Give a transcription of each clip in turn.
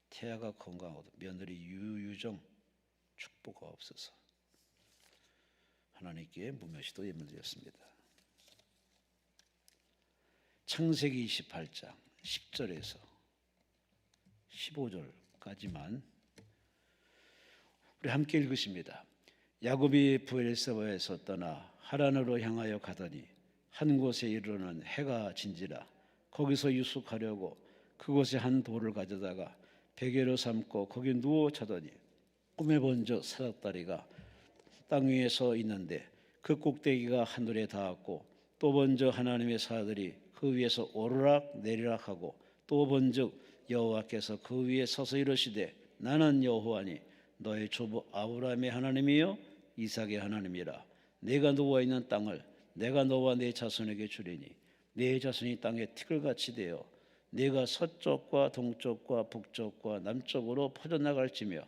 태아가 건강하고 며느리 유유정 축복가 없어서 하나님께 무며시도 예물드렸습니다. 창세기 28장 10절에서 15절까지만 우리 함께 읽으십니다. 야곱이 브엘세바에서 떠나 하란으로 향하여 가더니 한 곳에 이르러는 해가 진지라 거기서 유숙하려고 그곳에 한 돌을 가져다가 베개로 삼고 거기 누워 자더니 꿈에 본즉 사닥다리가 땅 위에 서 있는데 그 꼭대기가 하늘에 닿았고 또 본즉 하나님의 사들이 그 위에서 오르락 내리락 하고 또 본즉 여호와께서 그 위에 서서 이르시되 나는 여호와니 너의 조부 아브라함의 하나님이요 이삭의 하나님이라. 내가 누워있는 땅을 내가 너와 내 자손에게 주리니 내 자손이 땅에 티끌같이 되어 내가 서쪽과 동쪽과 북쪽과 남쪽으로 퍼져나갈지며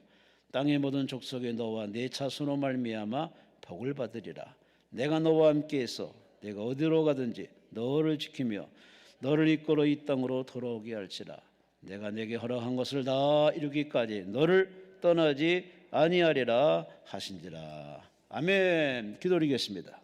땅의 모든 족속에 너와 내 자손으로 말미암아 복을 받으리라. 내가 너와 함께해서 내가 어디로 가든지 너를 지키며 너를 이끌어 이 땅으로 돌아오게 할지라. 내가 내게 허락한 것을 다 이루기까지 너를 떠나지 아니하리라 하신지라. 아멘. 기도드리겠습니다.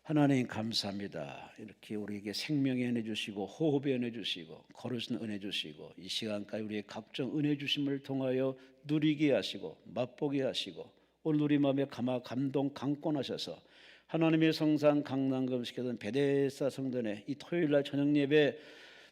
하나님 감사합니다. 이렇게 우리에게 생명의 은혜 주시고 호흡의 은혜 주시고 거룩한 은혜 주시고 이 시간까지 우리의 각종 은혜 주심을 통하여 누리게 하시고 맛보게 하시고 오늘 우리 마음에 감동 강권하셔서 하나님의 성산 강남금식회던 베데스다 성전에 이 토요일날 저녁 예배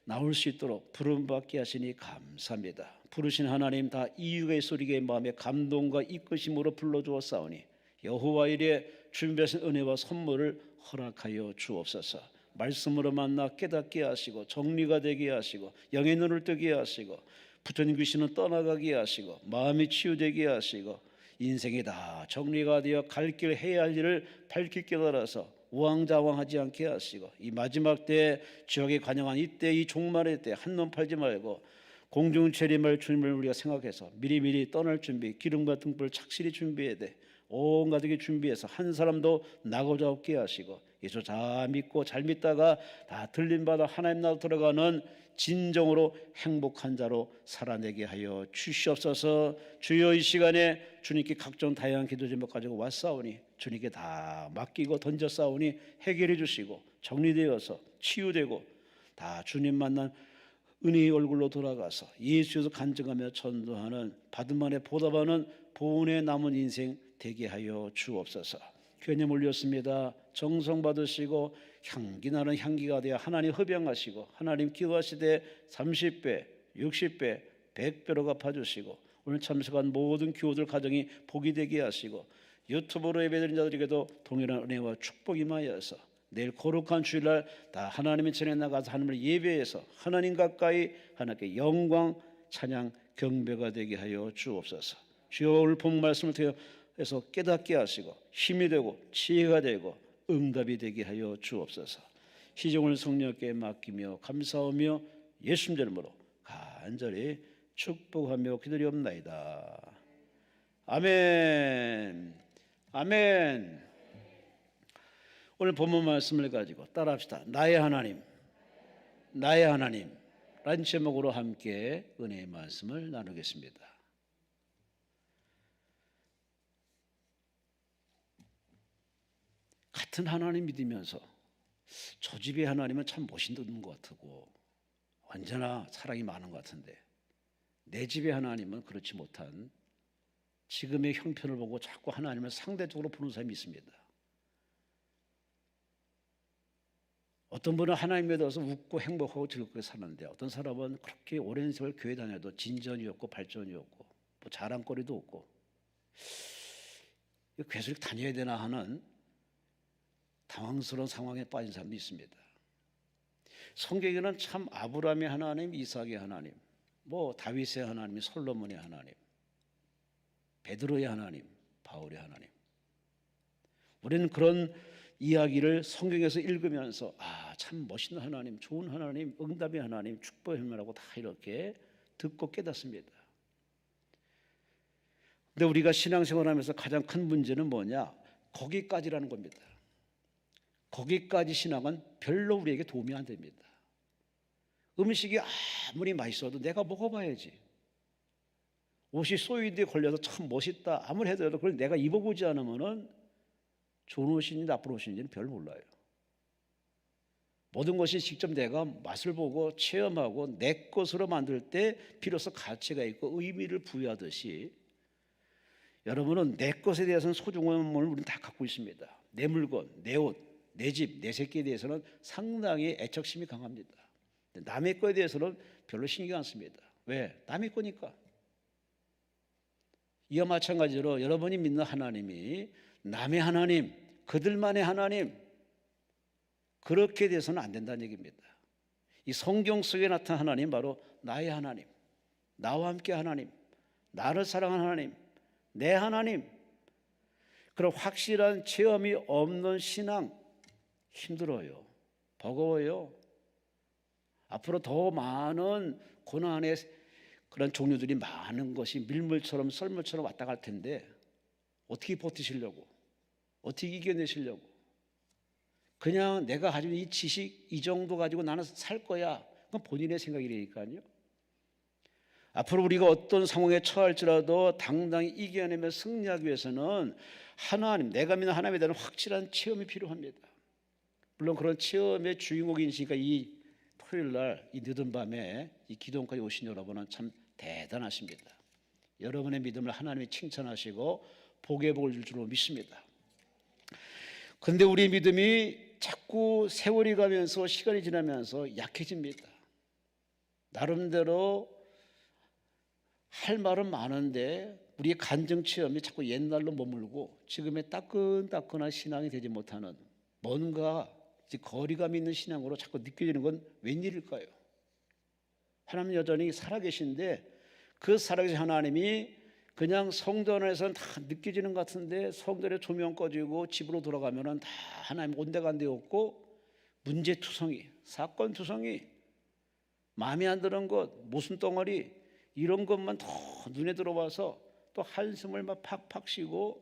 나올 수 있도록 부름받게 하시니 감사합니다. 부르신 하나님 다 이유가 있어 우리의 마음에 감동과 이끄심으로 불러주었사오니 여호와 이래 준비하신 은혜와 선물을 허락하여 주옵소서. 말씀으로 만나 깨닫게 하시고 정리가 되게 하시고 영의 눈을 뜨게 하시고 붙은 귀신은 떠나가게 하시고 마음이 치유되게 하시고 인생이 다 정리가 되어 갈 길 해야 할 일을 밝히 깨달아서 우왕좌왕하지 않게 하시고 이 마지막 때에 지옥에 관영한 이때 이 종말의 때 한눈 팔지 말고 공중체림할 주님을 우리가 생각해서 미리미리 떠날 준비 기름과 등불 착실히 준비해야 돼. 온 가족이 준비해서 한 사람도 나고자 없게 하시고 예수 잘 믿고 잘 믿다가 다 들림받아 하나님 나라 들어가는 진정으로 행복한 자로 살아내게 하여 주시옵소서. 주여 이 시간에 주님께 각종 다양한 기도 제목 가지고 왔사오니 주님께 다 맡기고 던졌사오니 해결해 주시고 정리되어서 치유되고 다 주님 만난 은혜의 얼굴로 돌아가서 예수에서 간증하며 전도하는 받음만에 보답하는 보은의 남은 인생 되게 하여 주옵소서. 교회님 올렸습니다. 정성 받으시고 향기 나는 향기가 되어 하나님 흡양하시고 하나님 기도하시되 30배, 60배, 100배로 갚아주시고 오늘 참석한 모든 교우들 가정이 복이 되게 하시고 유튜브로 예배드린 자들에게도 동일한 은혜와 축복이 임하여서 내일 거룩한 주일날 다 하나님의 전에 나가서 하나님을 예배해서 하나님 가까이 하나님께 영광, 찬양, 경배가 되게 하여 주옵소서. 주여 오늘 본 말씀을 통해서 깨닫게 하시고 힘이 되고 지혜가 되고 응답이 되게 하여 주옵소서. 시종을 성령께 맡기며 감사하며 예수님 이름으로 간절히 축복하며 기도리옵나이다. 아멘. 아멘. 오늘 본문 말씀을 가지고 따라합시다. 나의 하나님, 나의 하나님 라는 제목으로 함께 은혜의 말씀을 나누겠습니다. 같은 하나님 믿으면서 저 집의 하나님은 참 멋있는 것 같고 언제나 사랑이 많은 것 같은데 내 집의 하나님은 그렇지 못한 지금의 형편을 보고 자꾸 하나님을 상대적으로 보는 사람이 있습니다. 어떤 분은 하나님에 대해서 웃고 행복하고 즐겁게 사는데 어떤 사람은 그렇게 오랜 세월 교회 다녀도 진전이 없고 발전이 없고 뭐 자랑거리도 없고 계속 다녀야 되나 하는 당황스러운 상황에 빠진 사람도 있습니다. 성경에는 참 아브라함의 하나님, 이삭의 하나님, 뭐 다윗의 하나님, 솔로몬의 하나님, 베드로의 하나님, 바울의 하나님. 우리는 그런 이야기를 성경에서 읽으면서 참 멋있는 하나님, 좋은 하나님, 응답의 하나님, 축복의 하나님이라고 다 이렇게 듣고 깨닫습니다. 근데 우리가 신앙생활하면서 가장 큰 문제는 뭐냐? 거기까지라는 겁니다. 거기까지 신앙은 별로 우리에게 도움이 안 됩니다. 음식이 아무리 맛있어도 내가 먹어봐야지. 옷이 소위드에 걸려서 참 멋있다 아무리 해도 그걸 내가 입어보지 않으면은 좋은 옷인지 나쁜 옷인지는 별 몰라요. 모든 것이 직접 내가 맛을 보고 체험하고 내 것으로 만들 때 비로소 가치가 있고 의미를 부여하듯이 여러분은 내 것에 대해서는 소중함을 우리는 다 갖고 있습니다. 내 물건, 내 옷, 내 집, 내 새끼에 대해서는 상당히 애착심이 강합니다. 남의 거에 대해서는 별로 신경 안 씁니다. 왜? 남의 거니까. 이와 마찬가지로 여러분이 믿는 하나님이 남의 하나님, 그들만의 하나님, 그렇게 돼서는 안 된다는 얘기입니다. 이 성경 속에 나타난 하나님 바로 나의 하나님, 나와 함께 하나님, 나를 사랑하는 하나님, 내 하나님. 그런 확실한 체험이 없는 신앙 힘들어요. 버거워요. 앞으로 더 많은 고난의 그런 종류들이 많은 것이 밀물처럼 썰물처럼 왔다 갈 텐데 어떻게 버티시려고? 어떻게 이겨내시려고? 그냥 내가 가지고 이 지식 이 정도 가지고 나는 살 거야. 그건 본인의 생각이니까요. 앞으로 우리가 어떤 상황에 처할지라도 당당히 이겨내며 승리하기 위해서는 하나님, 내가 믿는 하나님에 대한 확실한 체험이 필요합니다. 물론 그런 체험의 주인공이시니까 이 토요일 날 이 늦은 밤에 이 기도원까지 오신 여러분은 참 대단하십니다. 여러분의 믿음을 하나님이 칭찬하시고 복의 복을 줄 줄로 믿습니다. 그런데 우리 믿음이 자꾸 세월이 가면서 시간이 지나면서 약해집니다. 나름대로 할 말은 많은데 우리의 간증 체험이 자꾸 옛날로 머물고 지금의 따끈따끈한 신앙이 되지 못하는 뭔가 거리감 있는 신앙으로 자꾸 느껴지는 건 웬일일까요? 하나님 여전히 살아계신데 그 살아계신 하나님이 그냥 성도 안에서는 다 느껴지는 것 같은데 성전에 조명 꺼지고 집으로 돌아가면은 다 하나님 온데간데 없고 문제투성이, 사건투성이, 마음에 안 드는 것, 모순 덩어리 이런 것만 더 눈에 들어와서 또 한숨을 막 팍팍 쉬고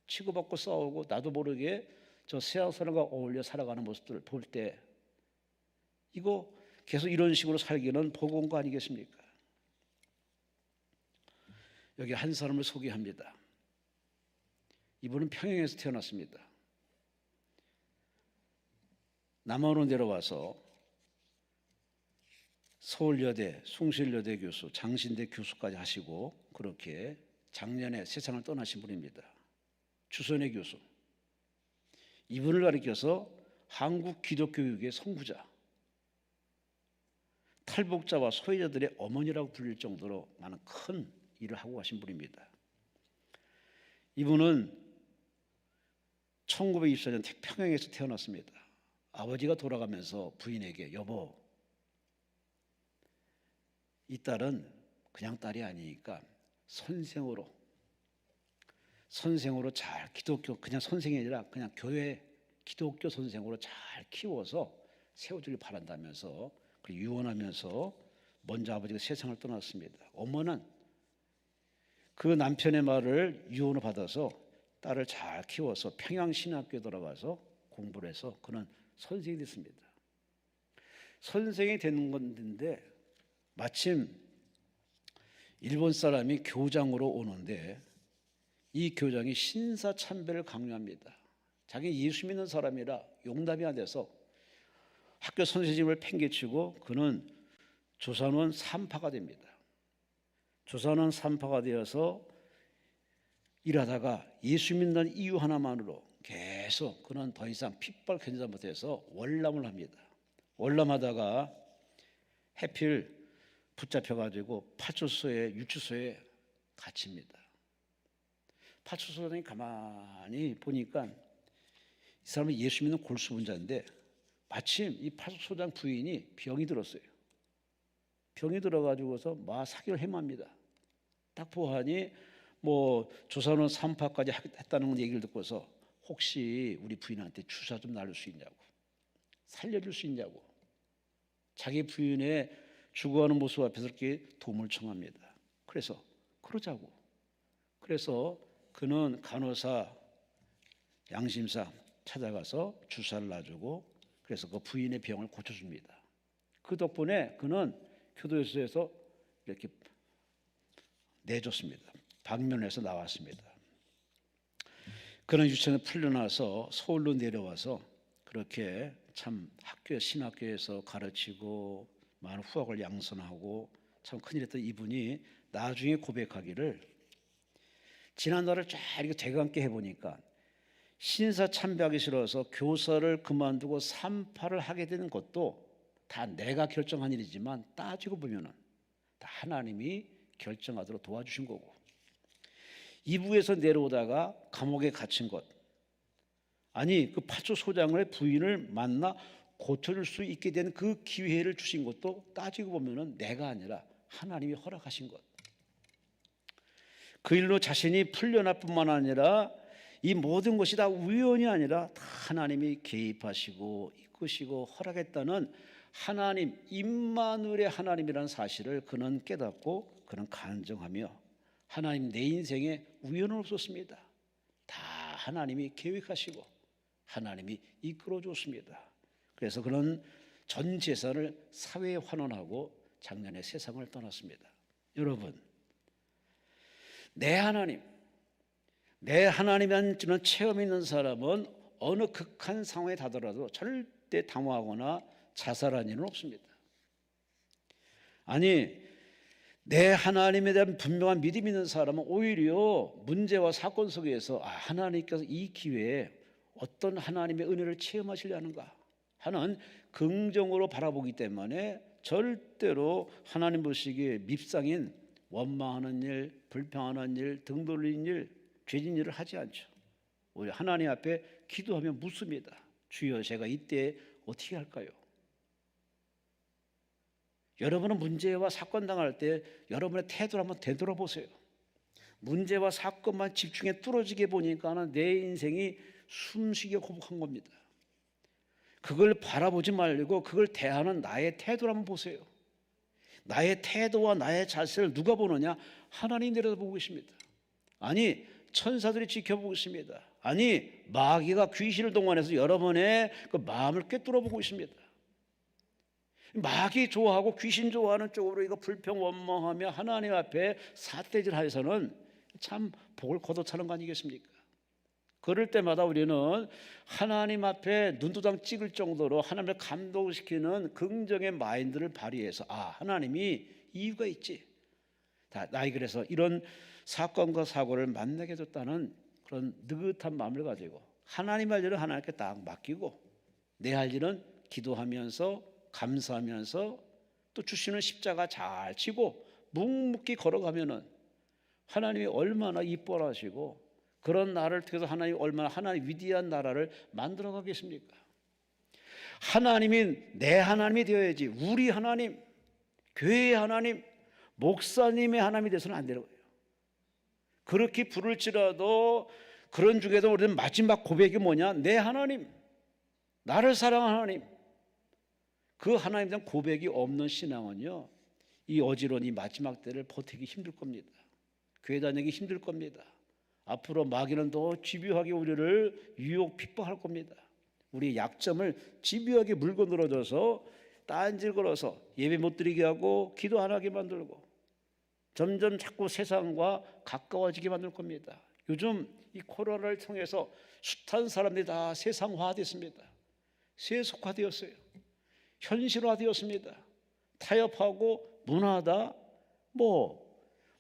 치고받고 싸우고 나도 모르게 저 세상 사람과 어울려 살아가는 모습들을 볼 때 이거 계속 이런 식으로 살기는 버거운 거 아니겠습니까? 여기 한 사람을 소개합니다. 이분은 평양에서 태어났습니다. 남한으로 내려와서 서울여대, 숭실여대 교수, 장신대 교수까지 하시고 그렇게 작년에 세상을 떠나신 분입니다. 주선의 교수. 이분을 가리켜서 한국 기독교육의 선구자, 탈북자와 소외자들의 어머니라고 불릴 정도로 많은 큰 일을 하고 가신 분입니다. 이분은 1924년 평양에서 태어났습니다. 아버지가 돌아가면서 부인에게 여보, 이 딸은 그냥 딸이 아니니까 선생으로 잘 기독교 그냥 선생이 아니라 그냥 교회 기독교 선생으로 잘 키워서 세워주길 바란다면서 유언하면서 먼저 아버지가 세상을 떠났습니다. 어머는 그 남편의 말을 유언을 받아서 딸을 잘 키워서 평양신학교에 들어가서 공부를 해서 그는 선생이 됐습니다. 선생이 되는 건데 마침 일본 사람이 교장으로 오는데 이 교장이 신사참배를 강요합니다. 자기 예수 믿는 사람이라 용납이 안 돼서 학교 선생님을 팽개치고 그는 조선원 산파가 됩니다. 조선원 산파가 되어서 일하다가 예수 믿는 이유 하나만으로 계속 그는 더 이상 핍박 견디지 못해서 월남을 합니다. 월남하다가 해필 붙잡혀가지고 파출소에 유치소에 갇힙니다. 파출소장이 가만히 보니까 이 사람은 예수 믿는 골수분자인데 마침 이 파출소장 부인이 병이 들었어요. 병이 들어가지고서 막 사기를 해맙니다. 딱 보아하니 뭐 조선원 산파까지 했다는 얘기를 듣고서 혹시 우리 부인한테 주사 좀 놔줄 수 있냐고, 살려줄 수 있냐고, 자기 부인의 죽어가는 모습 앞에서 이렇게 도움을 청합니다. 그래서 그러자고. 그래서 그는 간호사, 양심사 찾아가서 주사를 놔주고 그래서 그 부인의 병을 고쳐줍니다. 그 덕분에 그는 교도소에서 이렇게 내줬습니다. 방면에서 나왔습니다. 그는 유치원에 풀려나서 서울로 내려와서 그렇게 참 신학교에서 가르치고 많은 후학을 양선하고 참 큰일했던 이분이 나중에 고백하기를, 지난날을 쫙 이렇게 대감게 해보니까 신사 참배하기 싫어서 교사를 그만두고 산파를 하게 되는 것도 다 내가 결정한 일이지만 따지고 보면은 다 하나님이 결정하도록 도와주신 거고, 이부에서 내려오다가 감옥에 갇힌 것, 아니 그 파출소장의 부인을 만나 고쳐줄 수 있게 된 그 기회를 주신 것도 따지고 보면은 내가 아니라 하나님이 허락하신 것. 그 일로 자신이 풀려날 뿐만 아니라 이 모든 것이 다 우연이 아니라 다 하나님이 개입하시고 이끄시고 허락했다는 하나님, 임마누엘의 하나님이라는 사실을 그는 깨닫고 그는 간증하며, 하나님 내 인생에 우연은 없었습니다. 다 하나님이 계획하시고 하나님이 이끌어 줬습니다. 그래서 그는 전 재산을 사회에 환원하고 작년에 세상을 떠났습니다. 여러분, 내 하나님이라는 체험 있는 사람은 어느 극한 상황에 다더라도 절대 당황하거나 자살한 일은 없습니다. 아니, 내 하나님에 대한 분명한 믿음이 있는 사람은 오히려 문제와 사건 속에서 하나님께서 이 기회에 어떤 하나님의 은혜를 체험하시려는가 하는 긍정으로 바라보기 때문에 절대로 하나님 보시기에 밉상인 원망하는 일, 불평하는 일, 등 돌리는 일, 죄진 일을 하지 않죠. 오히려 하나님 앞에 기도하며 묻습니다. 주여, 제가 이때 어떻게 할까요? 여러분은 문제와 사건 당할 때 여러분의 태도를 한번 되돌아보세요. 문제와 사건만 집중해 뚫어지게 보니까 내 인생이 숨쉬게 고복한 겁니다. 그걸 바라보지 말고 그걸 대하는 나의 태도를 한번 보세요. 나의 태도와 나의 자세를 누가 보느냐? 하나님이 내려다보고 계십니다. 아니, 천사들이 지켜보고 있습니다. 아니, 마귀가 귀신을 동원해서 여러분의 그 마음을 꿰뚫어보고 있습니다. 마귀 좋아하고 귀신 좋아하는 쪽으로 이거 불평 원망하며 하나님 앞에 삿대질해서는 참 복을 거둬차는 거 아니겠습니까? 그럴 때마다 우리는 하나님 앞에 눈도장 찍을 정도로 하나님을 감동시키는 긍정의 마인드를 발휘해서 하나님이 이유가 있지. 나이 그래서 이런 사건과 사고를 만나게 됐다는 그런 느긋한 마음을 가지고 하나님 할 일은 하나님께 딱 맡기고 내 할 일은 기도하면서 감사하면서 또 주시는 십자가 잘 지고 묵묵히 걸어가면은 하나님이 얼마나 이뻐하시고 그런 나라를 통해서 하나님이 얼마나 하나님 위대한 나라를 만들어 가겠습니까? 하나님이 내 하나님이 되어야지 우리 하나님, 교회의 하나님, 목사님의 하나님이 돼서는 안 되는 거예요. 그렇게 부를지라도 그런 중에도 우리는 마지막 고백이 뭐냐? 내 하나님, 나를 사랑하는 하나님. 그 하나님에 대한 고백이 없는 신앙은요, 이 어지러운 이 마지막 때를 버티기 힘들 겁니다. 교회 다니기 힘들 겁니다. 앞으로 마귀는 더 집요하게 우리를 유혹 핍박할 겁니다. 우리의 약점을 집요하게 물고 늘어져서 딴질 걸어서 예배 못 드리게 하고 기도 안 하게 만들고 점점 자꾸 세상과 가까워지게 만들 겁니다. 요즘 이 코로나를 통해서 숱한 사람들이 다 세상화됐습니다. 세속화되었어요. 현실화되었습니다. 타협하고 문화다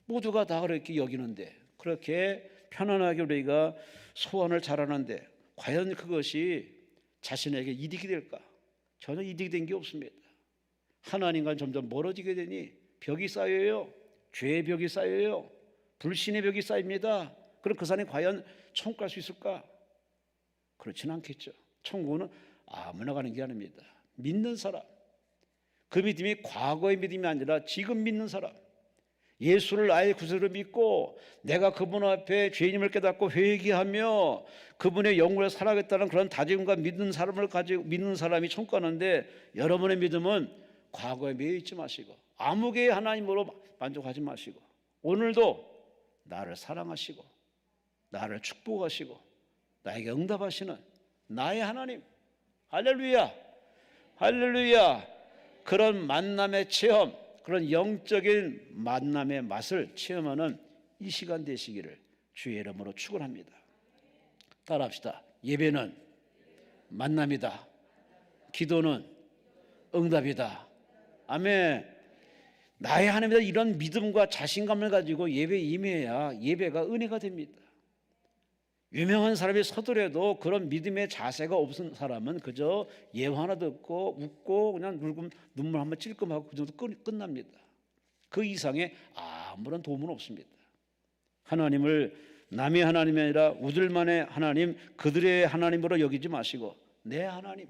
모두가 다 그렇게 여기는데, 그렇게 편안하게 우리가 소원을 잘하는데 과연 그것이 자신에게 이득이 될까? 전혀 이득이 된 게 없습니다. 하나님과 점점 멀어지게 되니 벽이 쌓여요. 죄의 벽이 쌓여요. 불신의 벽이 쌓입니다. 그럼 그 사람이 과연 천국 갈 수 있을까? 그렇지는 않겠죠. 천국은 아무나 가는 게 아닙니다. 믿는 사람, 그 믿음이 과거의 믿음이 아니라 지금 믿는 사람, 예수를 나의 구세주로 믿고 내가 그분 앞에 죄인임을 깨닫고 회개하며 그분의 영으로 살아가겠다는 그런 다짐과 믿는 사람을 가지고 믿는 사람이 천국 가는데, 여러분의 믿음은 과거에 매여 있지 마시고 아무개의 하나님으로 만족하지 마시고 오늘도 나를 사랑하시고 나를 축복하시고 나에게 응답하시는 나의 하나님, 할렐루야, 할렐루야, 그런 만남의 체험, 그런 영적인 만남의 맛을 체험하는 이 시간 되시기를 주의 이름으로 축원합니다. 따라합시다. 예배는 만남이다. 기도는 응답이다. 아멘. 나의 하나님이다, 이런 믿음과 자신감을 가지고 예배에 임해야 예배가 은혜가 됩니다. 유명한 사람이 서두래도 그런 믿음의 자세가 없은 사람은 그저 예화 하나 듣고 웃고 그냥 눈물 한번 찔끔하고 그 정도 끝납니다. 그 이상의 아무런 도움은 없습니다. 하나님을 남의 하나님이 아니라 우들만의 하나님, 그들의 하나님으로 여기지 마시고 내 하나님,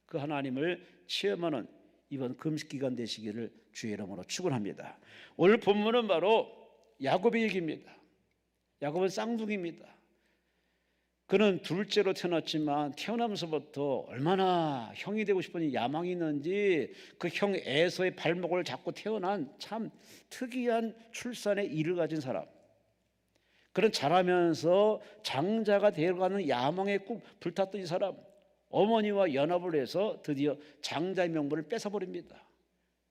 그 하나님을 체험하는 이번 금식기간 되시기를 주의 이름으로 축원합니다. 오늘 본문은 바로 야곱의 얘기입니다. 야곱은 쌍둥이입니다. 그는 둘째로 태어났지만 태어나면서부터 얼마나 형이 되고 싶은 야망이 있는지 그 형 에서의 발목을 잡고 태어난 참 특이한 출산의 일을 가진 사람, 그런 자라면서 장자가 되어가는 야망에 꾹 불탔던 이 사람, 어머니와 연합을 해서 드디어 장자의 명분을 뺏어버립니다.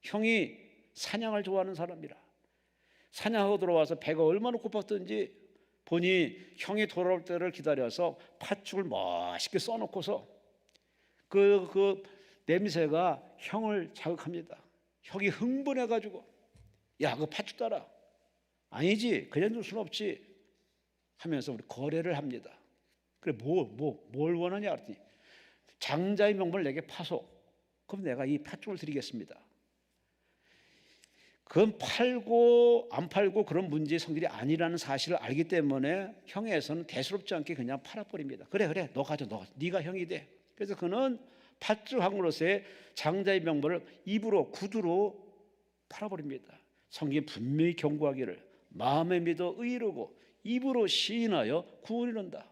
형이 사냥을 좋아하는 사람이라 사냥하고 들어와서 배가 얼마나 고팠던지 보니 형이 돌아올 때를 기다려서 팥죽을 멋있게 써놓고서 그 냄새가 형을 자극합니다. 형이 흥분해가지고 야, 그 팥죽 따라. 아니지, 그냥 줄 수는 없지 하면서 우리 거래를 합니다. 그래, 뭘 원하냐 그랬더니 장자의 명분을 내게 파소. 그럼 내가 이 팥죽을 드리겠습니다. 그건 팔고 안 팔고 그런 문제의 성질이 아니라는 사실을 알기 때문에 형에서는 대수롭지 않게 그냥 팔아버립니다. 그래 너 가져, 네가 형이 돼. 그래서 그는 팥죽 한 그릇에 장자의 명분을 입으로 구두로 팔아버립니다. 성경이 분명히 경고하기를 마음에 믿어 의로고 입으로 시인하여 구원을 이룬다.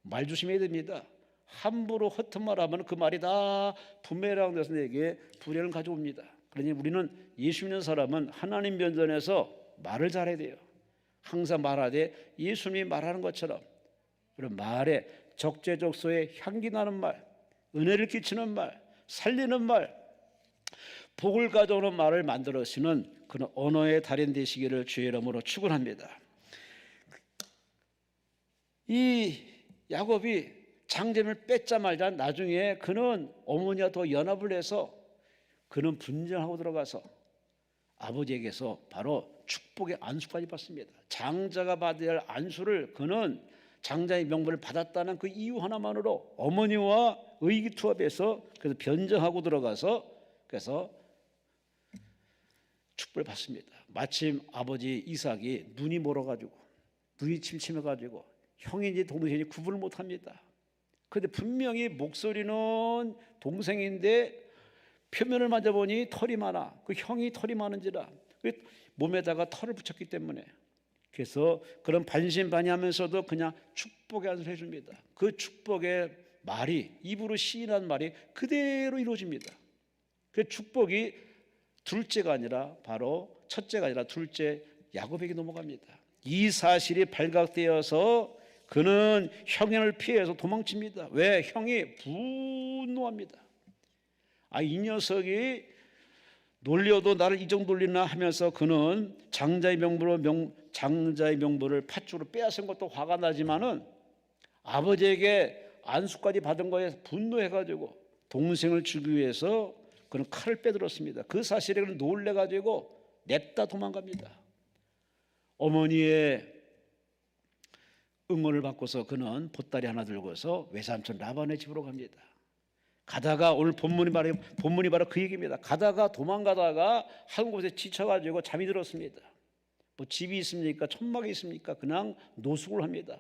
말 조심해야 됩니다. 함부로 허튼 말하면 그 말이 다 부메랑 돼서 내게 불행을 가져옵니다. 그러니 우리는 예수 믿는 사람은 하나님 면전에서 말을 잘해야 돼요. 항상 말하되 예수님이 말하는 것처럼 그런 말에 적재적소에 향기 나는 말, 은혜를 끼치는 말, 살리는 말, 복을 가져오는 말을 만들어시는 그런 언어의 달인 되시기를 주의 이름으로 축원합니다. 이 야곱이 장자를 뺏자마자 나중에 그는 어머니와 더 연합을 해서 그는 분쟁하고 들어가서 아버지에게서 바로 축복의 안수까지 받습니다. 장자가 받아야 할 안수를 그는 장자의 명분을 받았다는 그 이유 하나만으로 어머니와 의기투합해서 그래서 변정하고 들어가서 그래서 축복을 받습니다. 마침 아버지 이삭이 눈이 멀어가지고 눈이 침침해가지고 형인지 동생인지 구분을 못합니다. 그런데 분명히 목소리는 동생인데 표면을 만져보니 털이 많아. 그 형이 털이 많은지라 몸에다가 털을 붙였기 때문에 그래서 그런 반신반의하면서도 그냥 축복의 안수를 해줍니다. 그 축복의 말이 입으로 시인한 말이 그대로 이루어집니다. 그 축복이 둘째가 아니라 바로 첫째가 아니라 둘째 야곱에게 넘어갑니다. 이 사실이 발각되어서 그는 형을 피해서 도망칩니다. 왜? 형이 분노합니다. 이 녀석이 놀려도 나를 이 정도 놀리나 하면서 그는 장자의 명분을 팥죽으로 빼앗은 것도 화가 나지만은 아버지에게 안수까지 받은 거에 분노해가지고 동생을 죽이기 위해서 그는 칼을 빼들었습니다. 그 사실에 그는 놀래가지고 냅다 도망갑니다. 어머니의 응원을 받고서 그는 보따리 하나 들고서 외삼촌 라반의 집으로 갑니다. 가다가 오늘 본문이 바로 그 얘기입니다. 가다가 도망가다가 한 곳에 지쳐가지고 잠이 들었습니다. 뭐 집이 있습니까? 천막이 있습니까? 그냥 노숙을 합니다.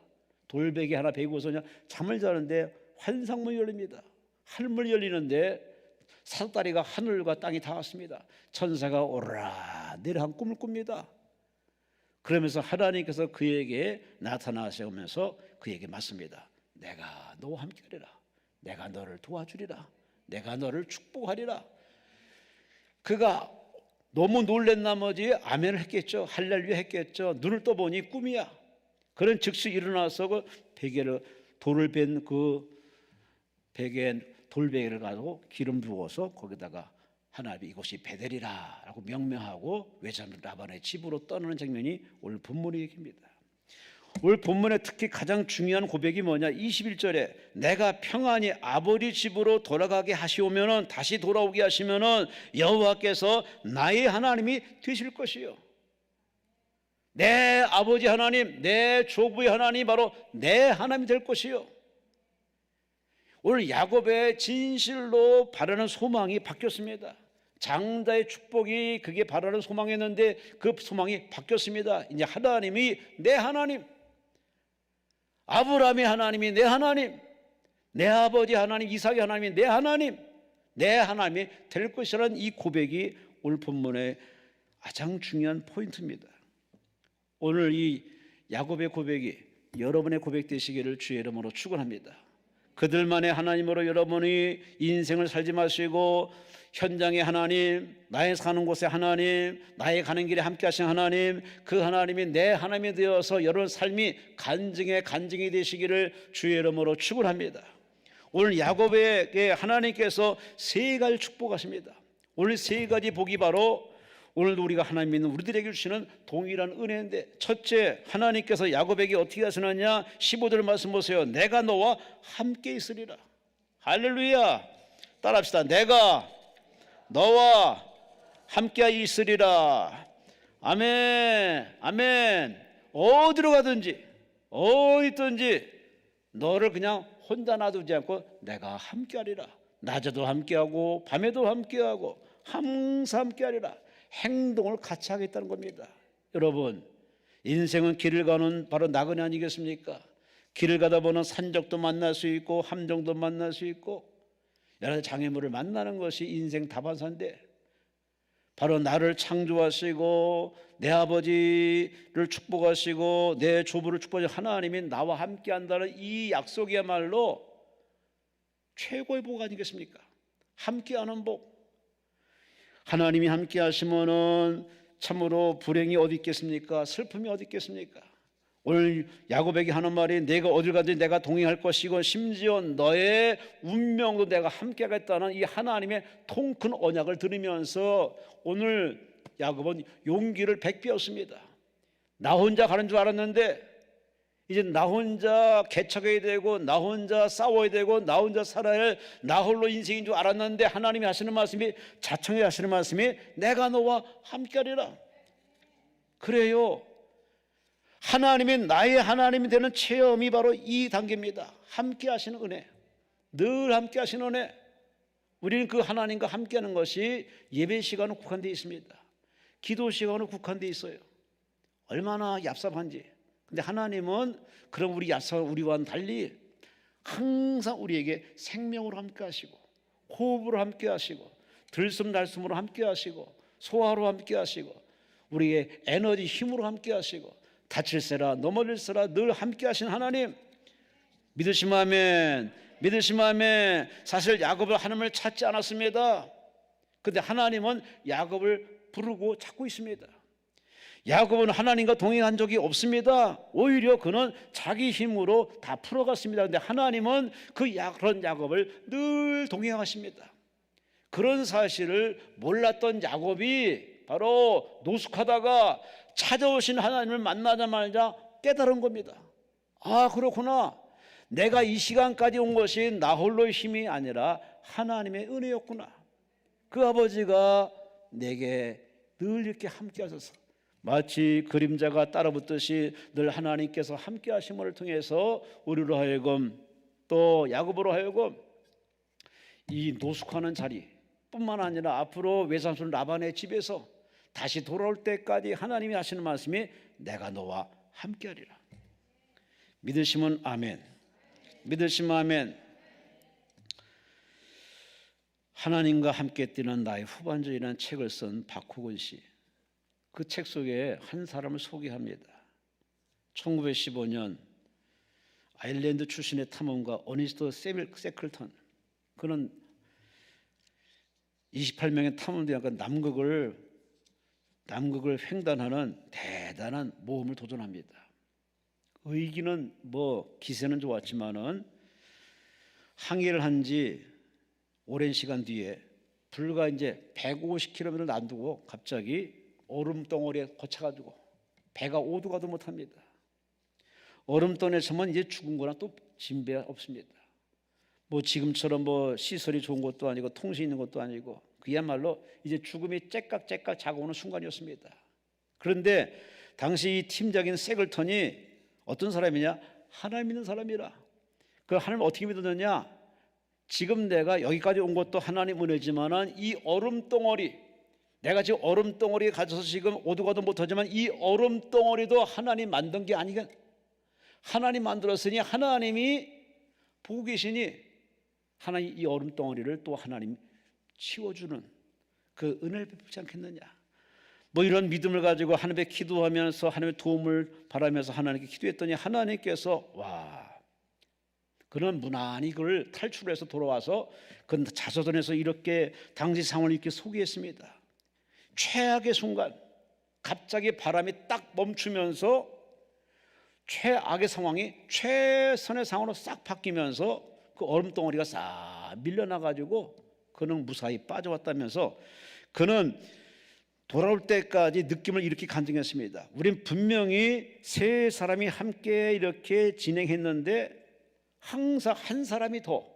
돌베개 하나 베고서 그냥 잠을 자는데 환상문이 열립니다. 하늘문이 열리는데 사다리가 하늘과 땅이 닿았습니다. 천사가 오라 내려 한 꿈을 꿉니다. 그러면서 하나님께서 그에게 나타나시면서 그에게 맞습니다. 내가 너와 함께하리라. 내가 너를 도와주리라. 내가 너를 축복하리라. 그가 너무 놀란 나머지 아멘을 했겠죠. 할렐루야 했겠죠. 눈을 떠보니 꿈이야. 그런 즉시 일어나서 그 베개를 돌을 벤 그 베개 돌베개를 가지고 기름 부어서 거기다가 하나님이 이곳이 베델이라라고 명명하고 외삼촌 라반의 집으로 떠나는 장면이 오늘 본문의 얘기입니다. 오늘 본문에 특히 가장 중요한 고백이 뭐냐? 21절에 내가 평안히 아버지 집으로 돌아가게 하시오면은, 다시 돌아오게 하시면은 여호와께서 나의 하나님이 되실 것이요, 내 아버지 하나님, 내 조부의 하나님이 바로 내 하나님이 될 것이요. 오늘 야곱의 진실로 바라는 소망이 바뀌었습니다. 장자의 축복이 그게 바라는 소망이었는데 그 소망이 바뀌었습니다. 이제 하나님이 내 하나님, 아브라함의 하나님이 내 하나님, 내 아버지 하나님 이삭의 하나님이 내 하나님, 내 하나님이 될 것이라는 이 고백이 오늘 본문의 가장 중요한 포인트입니다. 오늘 이 야곱의 고백이 여러분의 고백 되시기를 주의 이름으로 축원합니다. 그들만의 하나님으로 여러분이 인생을 살지 마시고 현장의 하나님, 나의 사는 곳의 하나님, 나의 가는 길에 함께 하신 하나님, 그 하나님이 내 하나님이 되어서 여러분 삶이 간증이 되시기를 주의 이름으로 축원합니다. 오늘 야곱에게 하나님께서 세 가지 축복하십니다. 오늘 세 가지 복이 바로 오늘도 우리가 하나님 믿는 우리들에게 주시는 동일한 은혜인데, 첫째, 하나님께서 야곱에게 어떻게 하시느냐? 15절 말씀 보세요. 내가 너와 함께 있으리라. 할렐루야. 따라합시다. 내가 너와 함께 있으리라. 아멘, 아멘. 어디로 가든지 어디 있든지 너를 그냥 혼자 놔두지 않고 내가 함께 하리라. 낮에도 함께하고 밤에도 함께하고 항상 함께 하리라. 행동을 같이 하겠다는 겁니다. 여러분, 인생은 길을 가는 바로 나그네 아니겠습니까? 길을 가다 보면 산적도 만날 수 있고 함정도 만날 수 있고 여러 장애물을 만나는 것이 인생 다반사인데, 바로 나를 창조하시고 내 아버지를 축복하시고 내 조부를 축복하시고 하나님이 나와 함께 한다는 이 약속이야말로 최고의 복 아니겠습니까? 함께하는 복. 하나님이 함께 하시면은 참으로 불행이 어디 있겠습니까? 슬픔이 어디 있겠습니까? 오늘 야곱에게 하는 말이 내가 어딜 가든지 내가 동행할 것이고 심지어 너의 운명도 내가 함께 하겠다는 이 하나님의 통큰 언약을 들으면서 오늘 야곱은 용기를 백배웠습니다. 나 혼자 가는 줄 알았는데 이제 나 혼자 개척해야 되고 나 혼자 싸워야 되고 나 혼자 살아야 할 나 홀로 인생인 줄 알았는데 하나님이 하시는 말씀이, 자청해 하시는 말씀이 내가 너와 함께하리라. 그래요. 하나님이 나의 하나님이 되는 체험이 바로 이 단계입니다. 함께 하시는 은혜, 늘 함께 하시는 은혜. 우리는 그 하나님과 함께하는 것이 예배 시간은 국한되어 있습니다. 기도 시간은 국한되어 있어요. 얼마나 얍삽한지. 근데 하나님은 그럼 우리 얍삽한 우리와는 달리 항상 우리에게 생명으로 함께 하시고 호흡으로 함께 하시고 들숨날숨으로 함께 하시고 소화로 함께 하시고 우리의 에너지 힘으로 함께 하시고 다칠세라 넘어질세라 늘 함께 하신 하나님 믿으시면 아멘. 믿으시면 아멘. 사실 야곱은 하나님을 찾지 않았습니다. 근데 하나님은 야곱을 부르고 찾고 있습니다. 야곱은 하나님과 동행한 적이 없습니다. 오히려 그는 자기 힘으로 다 풀어갔습니다. 그런데 하나님은 그런 야곱을 늘 동행하십니다. 그런 사실을 몰랐던 야곱이 바로 노숙하다가 찾아오신 하나님을 만나자마자 깨달은 겁니다. 아, 그렇구나. 내가 이 시간까지 온 것이 나 홀로의 힘이 아니라 하나님의 은혜였구나. 그 아버지가 내게 늘 이렇게 함께 하셔서 마치 그림자가 따라붙듯이 늘 하나님께서 함께 하심을 통해서 우리로 하여금 또 야곱으로 하여금 이 노숙하는 자리 뿐만 아니라 앞으로 외삼촌 라반의 집에서 다시 돌아올 때까지 하나님이 하시는 말씀이 내가 너와 함께 하리라. 믿으시면 아멘. 믿으시면 아멘. 하나님과 함께 뛰는 나의 후반전이라는 책을 쓴 박호근 씨, 그 책 속에 한 사람을 소개합니다. 1915년 아일랜드 출신의 탐험가 어니스트 세클턴, 그는 28명의 탐험대원과 남극을 횡단하는 대단한 모험을 도전합니다. 의기는 기세는 좋았지만은 항해를 한 지 오랜 시간 뒤에 불과 이제 150km를 놔두고 갑자기 얼음 덩어리에 거쳐가지고 배가 오도 가도 못합니다. 얼음 덩어리에 서면 이제 죽은 거랑 또 진배 없습니다. 뭐 지금처럼 뭐 시설이 좋은 것도 아니고 통신 있는 것도 아니고 그야말로 이제 죽음이 째깍째깍 다가오는 순간이었습니다. 그런데 당시 이 팀장인 세글턴이 어떤 사람이냐? 하나님 믿는 사람이라. 그 하나님 어떻게 믿었느냐? 지금 내가 여기까지 온 것도 하나님 은혜지만은 이 얼음 덩어리, 내가 지금 얼음 덩어리에 갇혀서 지금 오도 가도 못하지만 이 얼음 덩어리도 하나님 만든 게 아니겠? 하나님 만들었으니 하나님이 보고 계시니 하나님 이 얼음 덩어리를 또 하나님 치워주는 그 은혜를 베풀지 않겠느냐? 뭐 이런 믿음을 가지고 하나님께 기도하면서 하나님의 도움을 바라면서 하나님께 기도했더니 하나님께서 그는 무난히 그걸 탈출해서 돌아와서 그 자서전에서 이렇게 당시 상황을 이렇게 소개했습니다. 최악의 순간 갑자기 바람이 딱 멈추면서 최악의 상황이 최선의 상황으로 싹 바뀌면서 그 얼음덩어리가 싹 밀려나가지고 그는 무사히 빠져왔다면서 그는 돌아올 때까지 느낌을 이렇게 간증했습니다. 우린 분명히 세 사람이 함께 이렇게 진행했는데 항상 한 사람이 더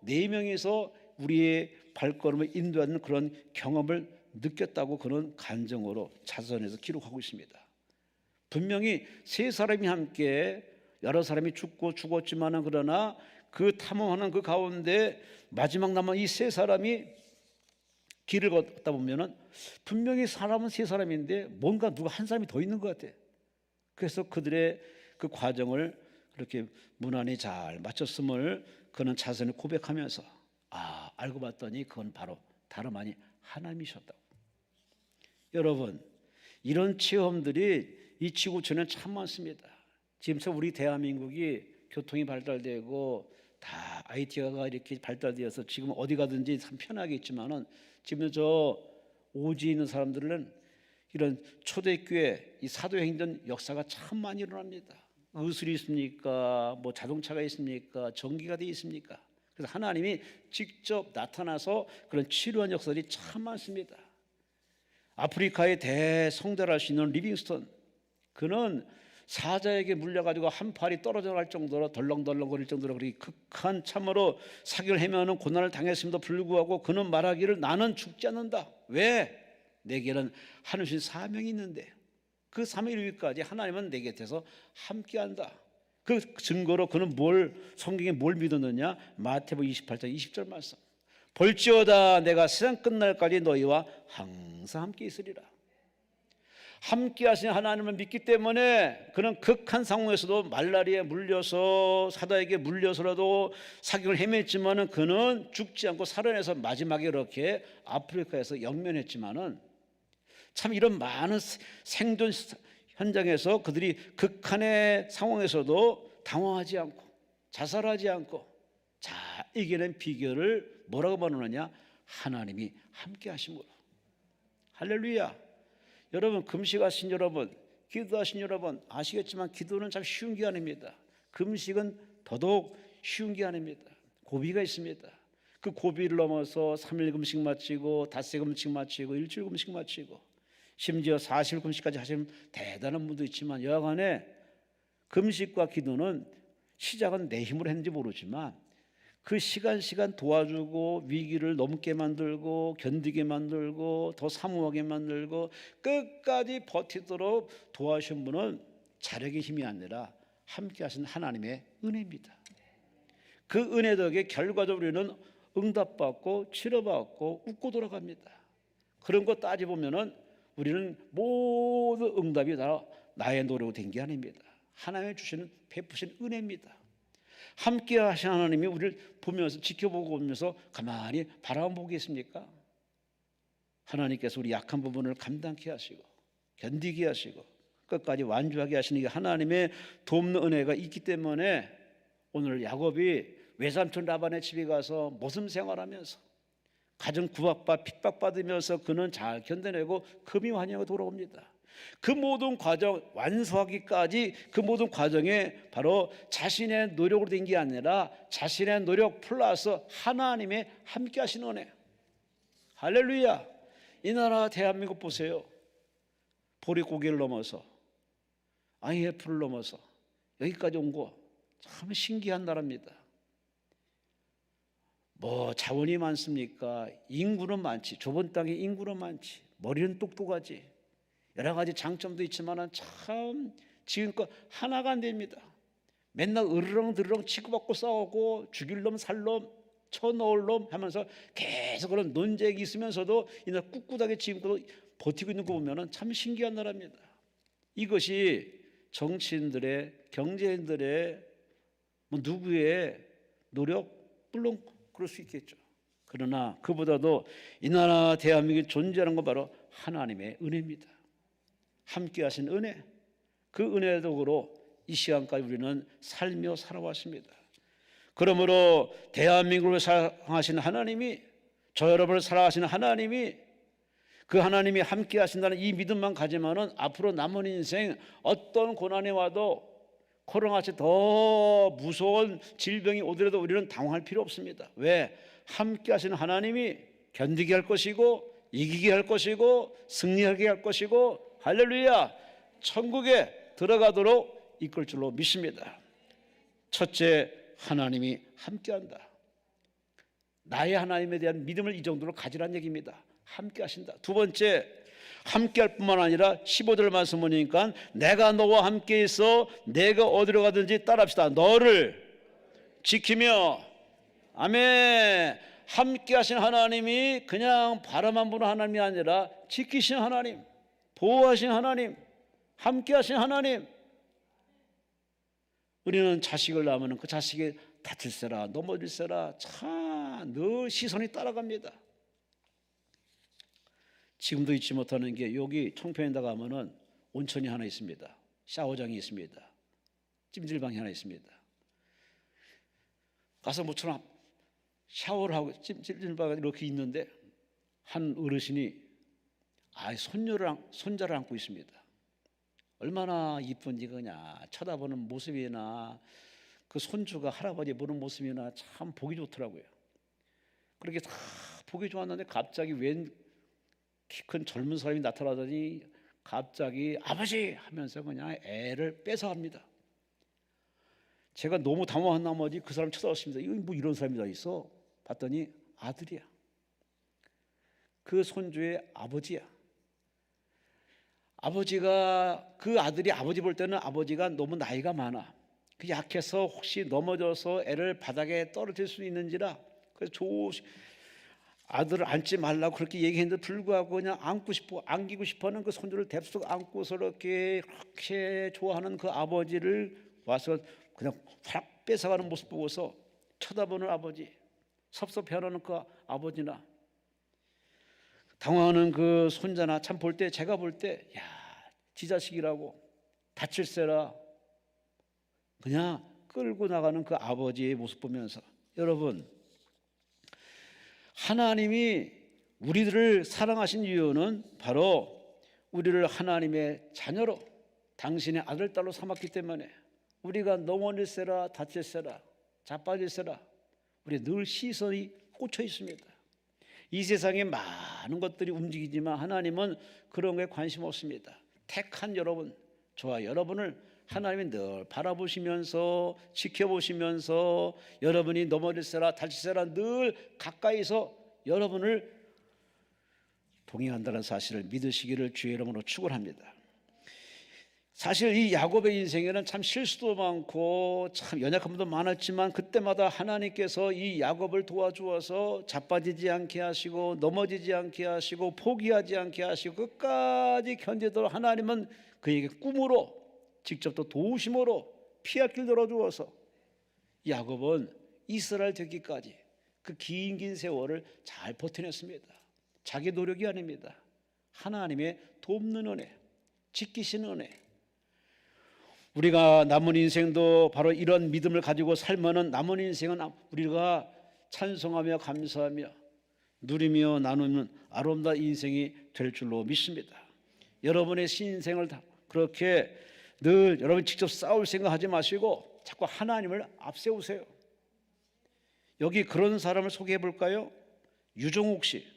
네 명이서 우리의 발걸음을 인도하는 그런 경험을 느꼈다고 그는 간증으로 자서전에서 기록하고 있습니다. 분명히 세 사람이 함께 여러 사람이 죽었지만은 그러나 그 탐험하는 그 가운데 마지막 남은 이 세 사람이 길을 걷다 보면은 분명히 사람은 세 사람인데 뭔가 누가 한 사람이 더 있는 것 같아. 그래서 그들의 그 과정을 그렇게 무난히 잘 마쳤음을 그는 자신을 고백하면서 알고 봤더니 그건 바로 다름 아닌 하나님이셨다고. 여러분, 이런 체험들이 이 지구촌에 참 많습니다. 지금 우리 대한민국이 교통이 발달되고 다 IT가 이렇게 발달되어서 지금 어디 가든지 참 편하게 있지만은 지금 저 오지에 있는 사람들은 이런 초대교회 이 사도행전 역사가 참 많이 일어납니다. 의술이 있습니까? 뭐 자동차가 있습니까? 전기가 돼 있습니까? 그래서 하나님이 직접 나타나서 그런 치료한 역사들이 참 많습니다. 아프리카의 대성대를 할 수 있는 리빙스턴, 그는 사자에게 물려가지고 한 팔이 떨어져 갈 정도로 덜렁덜렁거릴 정도로 그렇게 극한 참으로 사기를 헤매는 고난을 당했음에도 불구하고 그는 말하기를 나는 죽지 않는다. 왜? 내게는 하늘 주신 사명이 있는데 그 사명을 이루기까지 하나님은 내 곁에서 함께한다. 그 증거로 그는 성경에 뭘 믿었느냐? 마태복음 28장 20절 말씀. 볼지어다 내가 세상 끝날까지 너희와 항상 함께 있으리라. 함께 하신 하나님을 믿기 때문에 그는 극한 상황에서도 말라리아에 물려서 사자에게 물려서라도 사격을 헤맸지만은 그는 죽지 않고 살아내서 마지막에 이렇게 아프리카에서 영면했지만은 참 이런 많은 생존 현장에서 그들이 극한의 상황에서도 당황하지 않고 자살하지 않고 이겨낸 비결을 뭐라고 말하느냐? 하나님이 함께 하심으로. 할렐루야. 여러분, 금식하신 여러분, 기도하신 여러분 아시겠지만 기도는 참 쉬운 게 아닙니다. 금식은 더더욱 쉬운 게 아닙니다. 고비가 있습니다. 그 고비를 넘어서 3일 금식 마치고 닷새 금식 마치고 일주일 금식 마치고 심지어 40일 금식까지 하시는 대단한 분도 있지만 여하간에 금식과 기도는 시작은 내 힘으로 했는지 모르지만 그 시간 도와주고 위기를 넘게 만들고 견디게 만들고 더 사모하게 만들고 끝까지 버티도록 도와주신 분은 자력의 힘이 아니라 함께 하신 하나님의 은혜입니다. 그 은혜 덕에 결과적으로 우리는 응답받고 치료받고 웃고 돌아갑니다. 그런 거 따져보면은 우리는 모든 응답이 다 나의 노력으로 된 게 아닙니다. 하나님의 주시는 베푸신 은혜입니다. 함께 하신 하나님이 우리를 보면서 지켜보고 오면서 가만히 바라보겠습니까? 하나님께서 우리 약한 부분을 감당케 하시고 견디게 하시고 끝까지 완주하게 하시는 게 하나님의 돕는 은혜가 있기 때문에 오늘 야곱이 외삼촌 라반의 집에 가서 모습 생활하면서 가정 구박받 핍박받으면서 그는 잘 견뎌내고 금이 환영하고 돌아옵니다. 그 모든 과정 완수하기까지 그 모든 과정에 바로 자신의 노력으로 된 게 아니라 자신의 노력 플러스 하나님의 함께 하시는 은혜. 할렐루야. 이 나라 대한민국 보세요. 보릿고개를 넘어서 IMF를 넘어서 여기까지 온 거 참 신기한 나라입니다. 뭐 자원이 많습니까? 인구는 많지. 좁은 땅에 인구는 많지. 머리는 똑똑하지. 여러 가지 장점도 있지만 참 지금껏 하나가 안 됩니다. 맨날 으르렁드르렁 치고받고 싸우고 죽일 놈 살 놈 쳐넣을 놈 하면서 계속 그런 논쟁이 있으면서도 이날 꿋꿋하게 지금껏 버티고 있는 거 보면 참 신기한 나라입니다. 이것이 정치인들의 경제인들의 뭐 누구의 노력? 물론 그럴 수 있겠죠. 그러나 그보다도 이 나라 대한민국이 존재하는 건 바로 하나님의 은혜입니다. 함께 하신 은혜, 그 은혜 덕으로 이 시간까지 우리는 살며 살아왔습니다. 그러므로 대한민국을 사랑하시는 하나님이, 저 여러분을 사랑하시는 하나님이, 그 하나님이 함께 하신다는 이 믿음만 가지면은 앞으로 남은 인생 어떤 고난이 와도 코로나같이 더 무서운 질병이 오더라도 우리는 당황할 필요 없습니다. 왜? 함께 하시는 하나님이 견디게 할 것이고 이기게 할 것이고 승리하게 할 것이고 할렐루야, 천국에 들어가도록 이끌 줄로 믿습니다. 첫째, 하나님이 함께한다. 나의 하나님에 대한 믿음을 이 정도로 가지란 얘기입니다. 함께 하신다. 두 번째, 함께 할 뿐만 아니라 15절 말씀 보니까 내가 너와 함께 있어 내가 어디로 가든지 따라합시다. 너를 지키며. 아멘. 함께 하신 하나님이 그냥 바라만 보는 하나님이 아니라 지키신 하나님, 보호하신 하나님, 함께 하신 하나님. 우리는 자식을 낳으면 그 자식이 다칠세라 넘어질세라 참 늘 시선이 따라갑니다. 지금도 잊지 못하는 게 여기 청평에 가면은 온천이 하나 있습니다. 샤워장이 있습니다. 찜질방이 하나 있습니다. 가서 모처럼 샤워를 하고 찜질방이 이렇게 있는데 한 어르신이 손자를 안고 있습니다. 얼마나 이쁜지 그냥 쳐다보는 모습이나 그 손주가 할아버지 보는 모습이나 참 보기 좋더라고요. 그렇게 다 보기 좋았는데 갑자기 웬 키 큰 젊은 사람이 나타나더니 갑자기 아버지 하면서 그냥 애를 뺏어갑니다. 제가 너무 당황한 나머지 그 사람 쳐다봤습니다. 이거 뭐 이런 사람이 다 있어? 봤더니 아들이야. 그 손주의 아버지야. 아버지가 그 아들이 아버지 볼 때는 아버지가 너무 나이가 많아. 그 약해서 혹시 넘어져서 애를 바닥에 떨어질 수 있는지라 그래서 아들을 안지 말라고 그렇게 얘기했는데 불구하고 그냥 안기고 싶어하는 그 손주를 뎁속 안고서 이렇게 그렇게 좋아하는 그 아버지를 와서 그냥 확 뺏어가는 모습 보고서 쳐다보는 아버지, 섭섭해하는 그 아버지나 당황하는 그 손자나 참 볼 때 제가 볼 때 야, 지 자식이라고 다칠세라 그냥 끌고 나가는 그 아버지의 모습 보면서 여러분, 하나님이 우리들을 사랑하신 이유는 바로 우리를 하나님의 자녀로 당신의 아들 딸로 삼았기 때문에 우리가 넘어질세라 다칠세라 자빠질세라 우리 늘 시선이 꽂혀 있습니다. 이 세상에 많은 것들이 움직이지만 하나님은 그런 거에 관심 없습니다. 택한 여러분, 저와 여러분을 하나님이 늘 바라보시면서 지켜보시면서 여러분이 넘어질세라 다칠세라 늘 가까이서 여러분을 동행한다는 사실을 믿으시기를 주의 이름으로 축원합니다. 사실 이 야곱의 인생에는 참 실수도 많고 참 연약함도 많았지만 그때마다 하나님께서 이 야곱을 도와주어서 자빠지지 않게 하시고 넘어지지 않게 하시고 포기하지 않게 하시고 끝까지 견디도록 하나님은 그에게 꿈으로 직접 또 도우심으로 피할 길 열어주어서 야곱은 이스라엘 되기까지 그 긴 세월을 잘 버텨냈습니다. 자기 노력이 아닙니다. 하나님의 돕는 은혜, 지키시는 은혜. 우리가 남은 인생도 바로 이런 믿음을 가지고 살면은 남은 인생은 우리가 찬송하며 감사하며 누리며 나누는 아름다운 인생이 될 줄로 믿습니다. 여러분의 신인생을 그렇게 늘 여러분 직접 싸울 생각하지 마시고 자꾸 하나님을 앞세우세요. 여기 그런 사람을 소개해 볼까요? 유종욱 씨.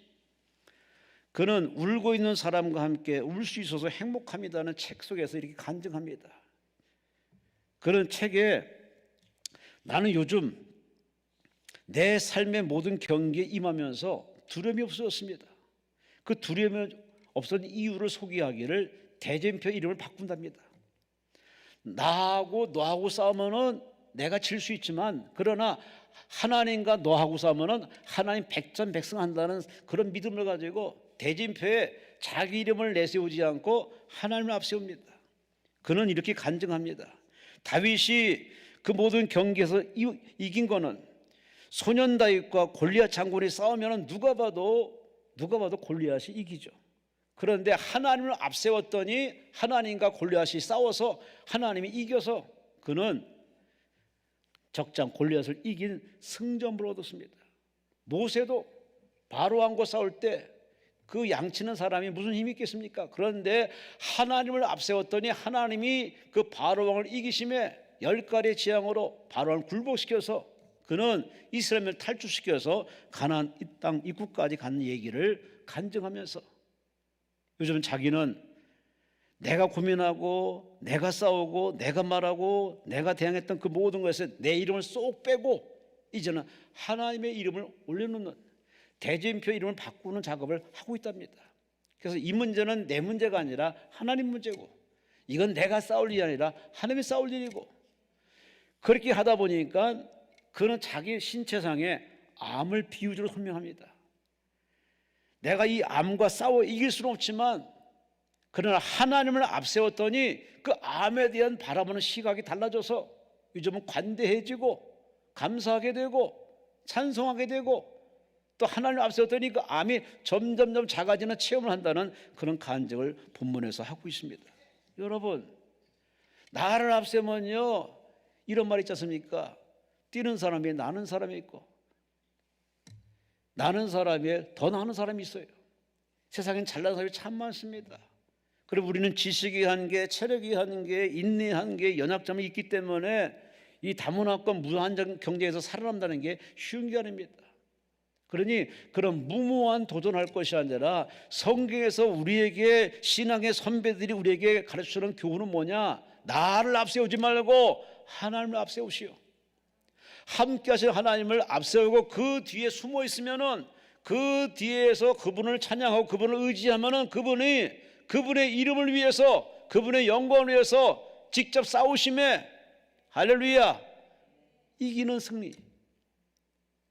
그는 울고 있는 사람과 함께 울 수 있어서 행복합니다는 책 속에서 이렇게 간증합니다. 그런 책에 나는 요즘 내 삶의 모든 경기에 임하면서 두려움이 없어졌습니다. 그 두려움이 없어진 이유를 소개하기를 대진표 이름을 바꾼답니다. 나하고 너하고 싸우면은 내가 질 수 있지만 그러나 하나님과 너하고 싸우면은 하나님 백전백승한다는 그런 믿음을 가지고 대진표에 자기 이름을 내세우지 않고 하나님을 앞세웁니다. 그는 이렇게 간증합니다. 다윗이 그 모든 경기에서 이긴 거는 소년 다윗과 골리앗 장군이 싸우면 누가 봐도 골리앗이 이기죠. 그런데 하나님을 앞세웠더니 하나님과 골리앗이 싸워서 하나님이 이겨서 그는 적장 골리앗을 이긴 승전부를 얻었습니다. 모세도 바로왕과 싸울 때 그 양치는 사람이 무슨 힘이 있겠습니까? 그런데 하나님을 앞세웠더니 하나님이 그 바로왕을 이기심에 10가지의 재앙으로 바로왕을 굴복시켜서 그는 이스라엘을 탈출시켜서 가나안 이 땅 입구까지 간 얘기를 간증하면서 요즘 자기는 내가 고민하고 내가 싸우고 내가 말하고 내가 대항했던 그 모든 것에 내 이름을 쏙 빼고 이제는 하나님의 이름을 올려놓는 대진표 이름을 바꾸는 작업을 하고 있답니다. 그래서 이 문제는 내 문제가 아니라 하나님 문제고 이건 내가 싸울 일이 아니라 하나님이 싸울 일이고 그렇게 하다 보니까 그는 자기 신체상에 암을 비유적으로 설명합니다. 내가 이 암과 싸워 이길 수는 없지만 그러나 하나님을 앞세웠더니 그 암에 대한 바라보는 시각이 달라져서 요즘은 관대해지고 감사하게 되고 찬송하게 되고 또 하나님을 앞세웠더니 그 암이 점점점 작아지는 체험을 한다는 그런 간증을 본문에서 하고 있습니다. 여러분 나를 앞세우면요 이런 말 있지 않습니까? 뛰는 사람이 나는 사람이 있고 나는 사람이 더 나는 사람이 있어요. 세상엔 잘난 사람이 참 많습니다. 그리고 우리는 지식이 한계, 체력이 한계, 인내 한계, 연약점이 있기 때문에 이 다문화권 무한정 경제에서 살아남다는 게 쉬운 게 아닙니다. 그러니 그런 무모한 도전할 것이 아니라 성경에서 우리에게 신앙의 선배들이 우리에게 가르쳐주는 교훈은 뭐냐? 나를 앞세우지 말고 하나님을 앞세우시오. 함께 하신 하나님을 앞세우고 그 뒤에 숨어 있으면은 그 뒤에서 그분을 찬양하고 그분을 의지하면은 그분의 이름을 위해서 그분의 영광을 위해서 직접 싸우심에 할렐루야 이기는 승리.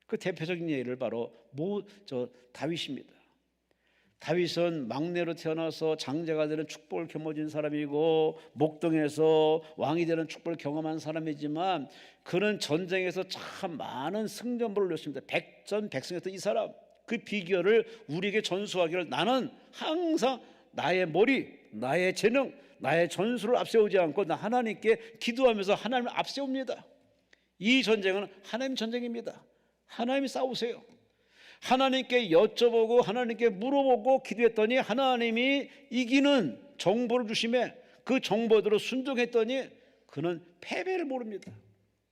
그 대표적인 예를 바로 다윗입니다. 다윗은 막내로 태어나서 장자가 되는 축복을 경험한 사람이고 목동에서 왕이 되는 축복을 경험한 사람이지만 그는 전쟁에서 참 많은 승전보를 얻었습니다. 백전백승했던 이 사람 그 비결을 우리에게 전수하기를 나는 항상 나의 머리, 나의 재능, 나의 전술을 앞세우지 않고 나 하나님께 기도하면서 하나님을 앞세웁니다. 이 전쟁은 하나님 전쟁입니다. 하나님이 싸우세요. 하나님께 여쭤보고 하나님께 물어보고 기도했더니 하나님이 이기는 정보를 주심에 그 정보대로 순종했더니 그는 패배를 모릅니다.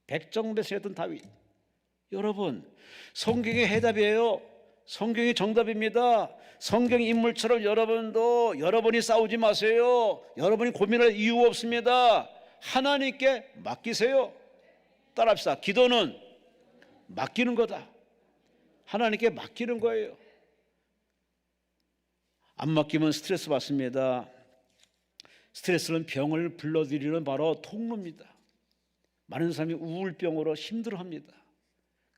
백전백승했던 다윗. 여러분 성경의 해답이에요. 성경이 정답입니다. 성경 인물처럼 여러분도 여러분이 싸우지 마세요. 여러분이 고민할 이유 없습니다. 하나님께 맡기세요. 따라합시다. 기도는 맡기는 거다. 하나님께 맡기는 거예요. 안 맡기면 스트레스 받습니다. 스트레스는 병을 불러들이는 바로 통로입니다. 많은 사람이 우울병으로 힘들어합니다.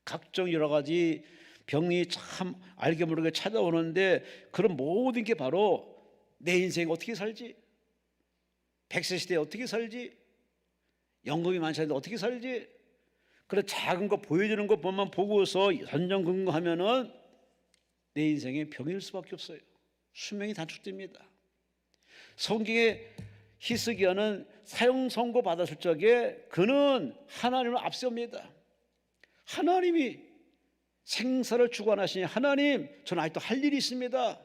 각종 여러 가지 병이 참 알게 모르게 찾아오는데 그런 모든 게 바로 내 인생 어떻게 살지? 100세 시대에 어떻게 살지? 연금이 많지 않은데 어떻게 살지? 그래 작은 거 보여주는 것만 보고서 전전긍긍하면은 내 인생에 병일 수밖에 없어요. 수명이 단축됩니다. 성경의 히스기야는 사형 선고 받았을 적에 그는 하나님을 앞세웁니다. 하나님이 생사를 주관하시니 하나님 저는 아직도 할 일이 있습니다.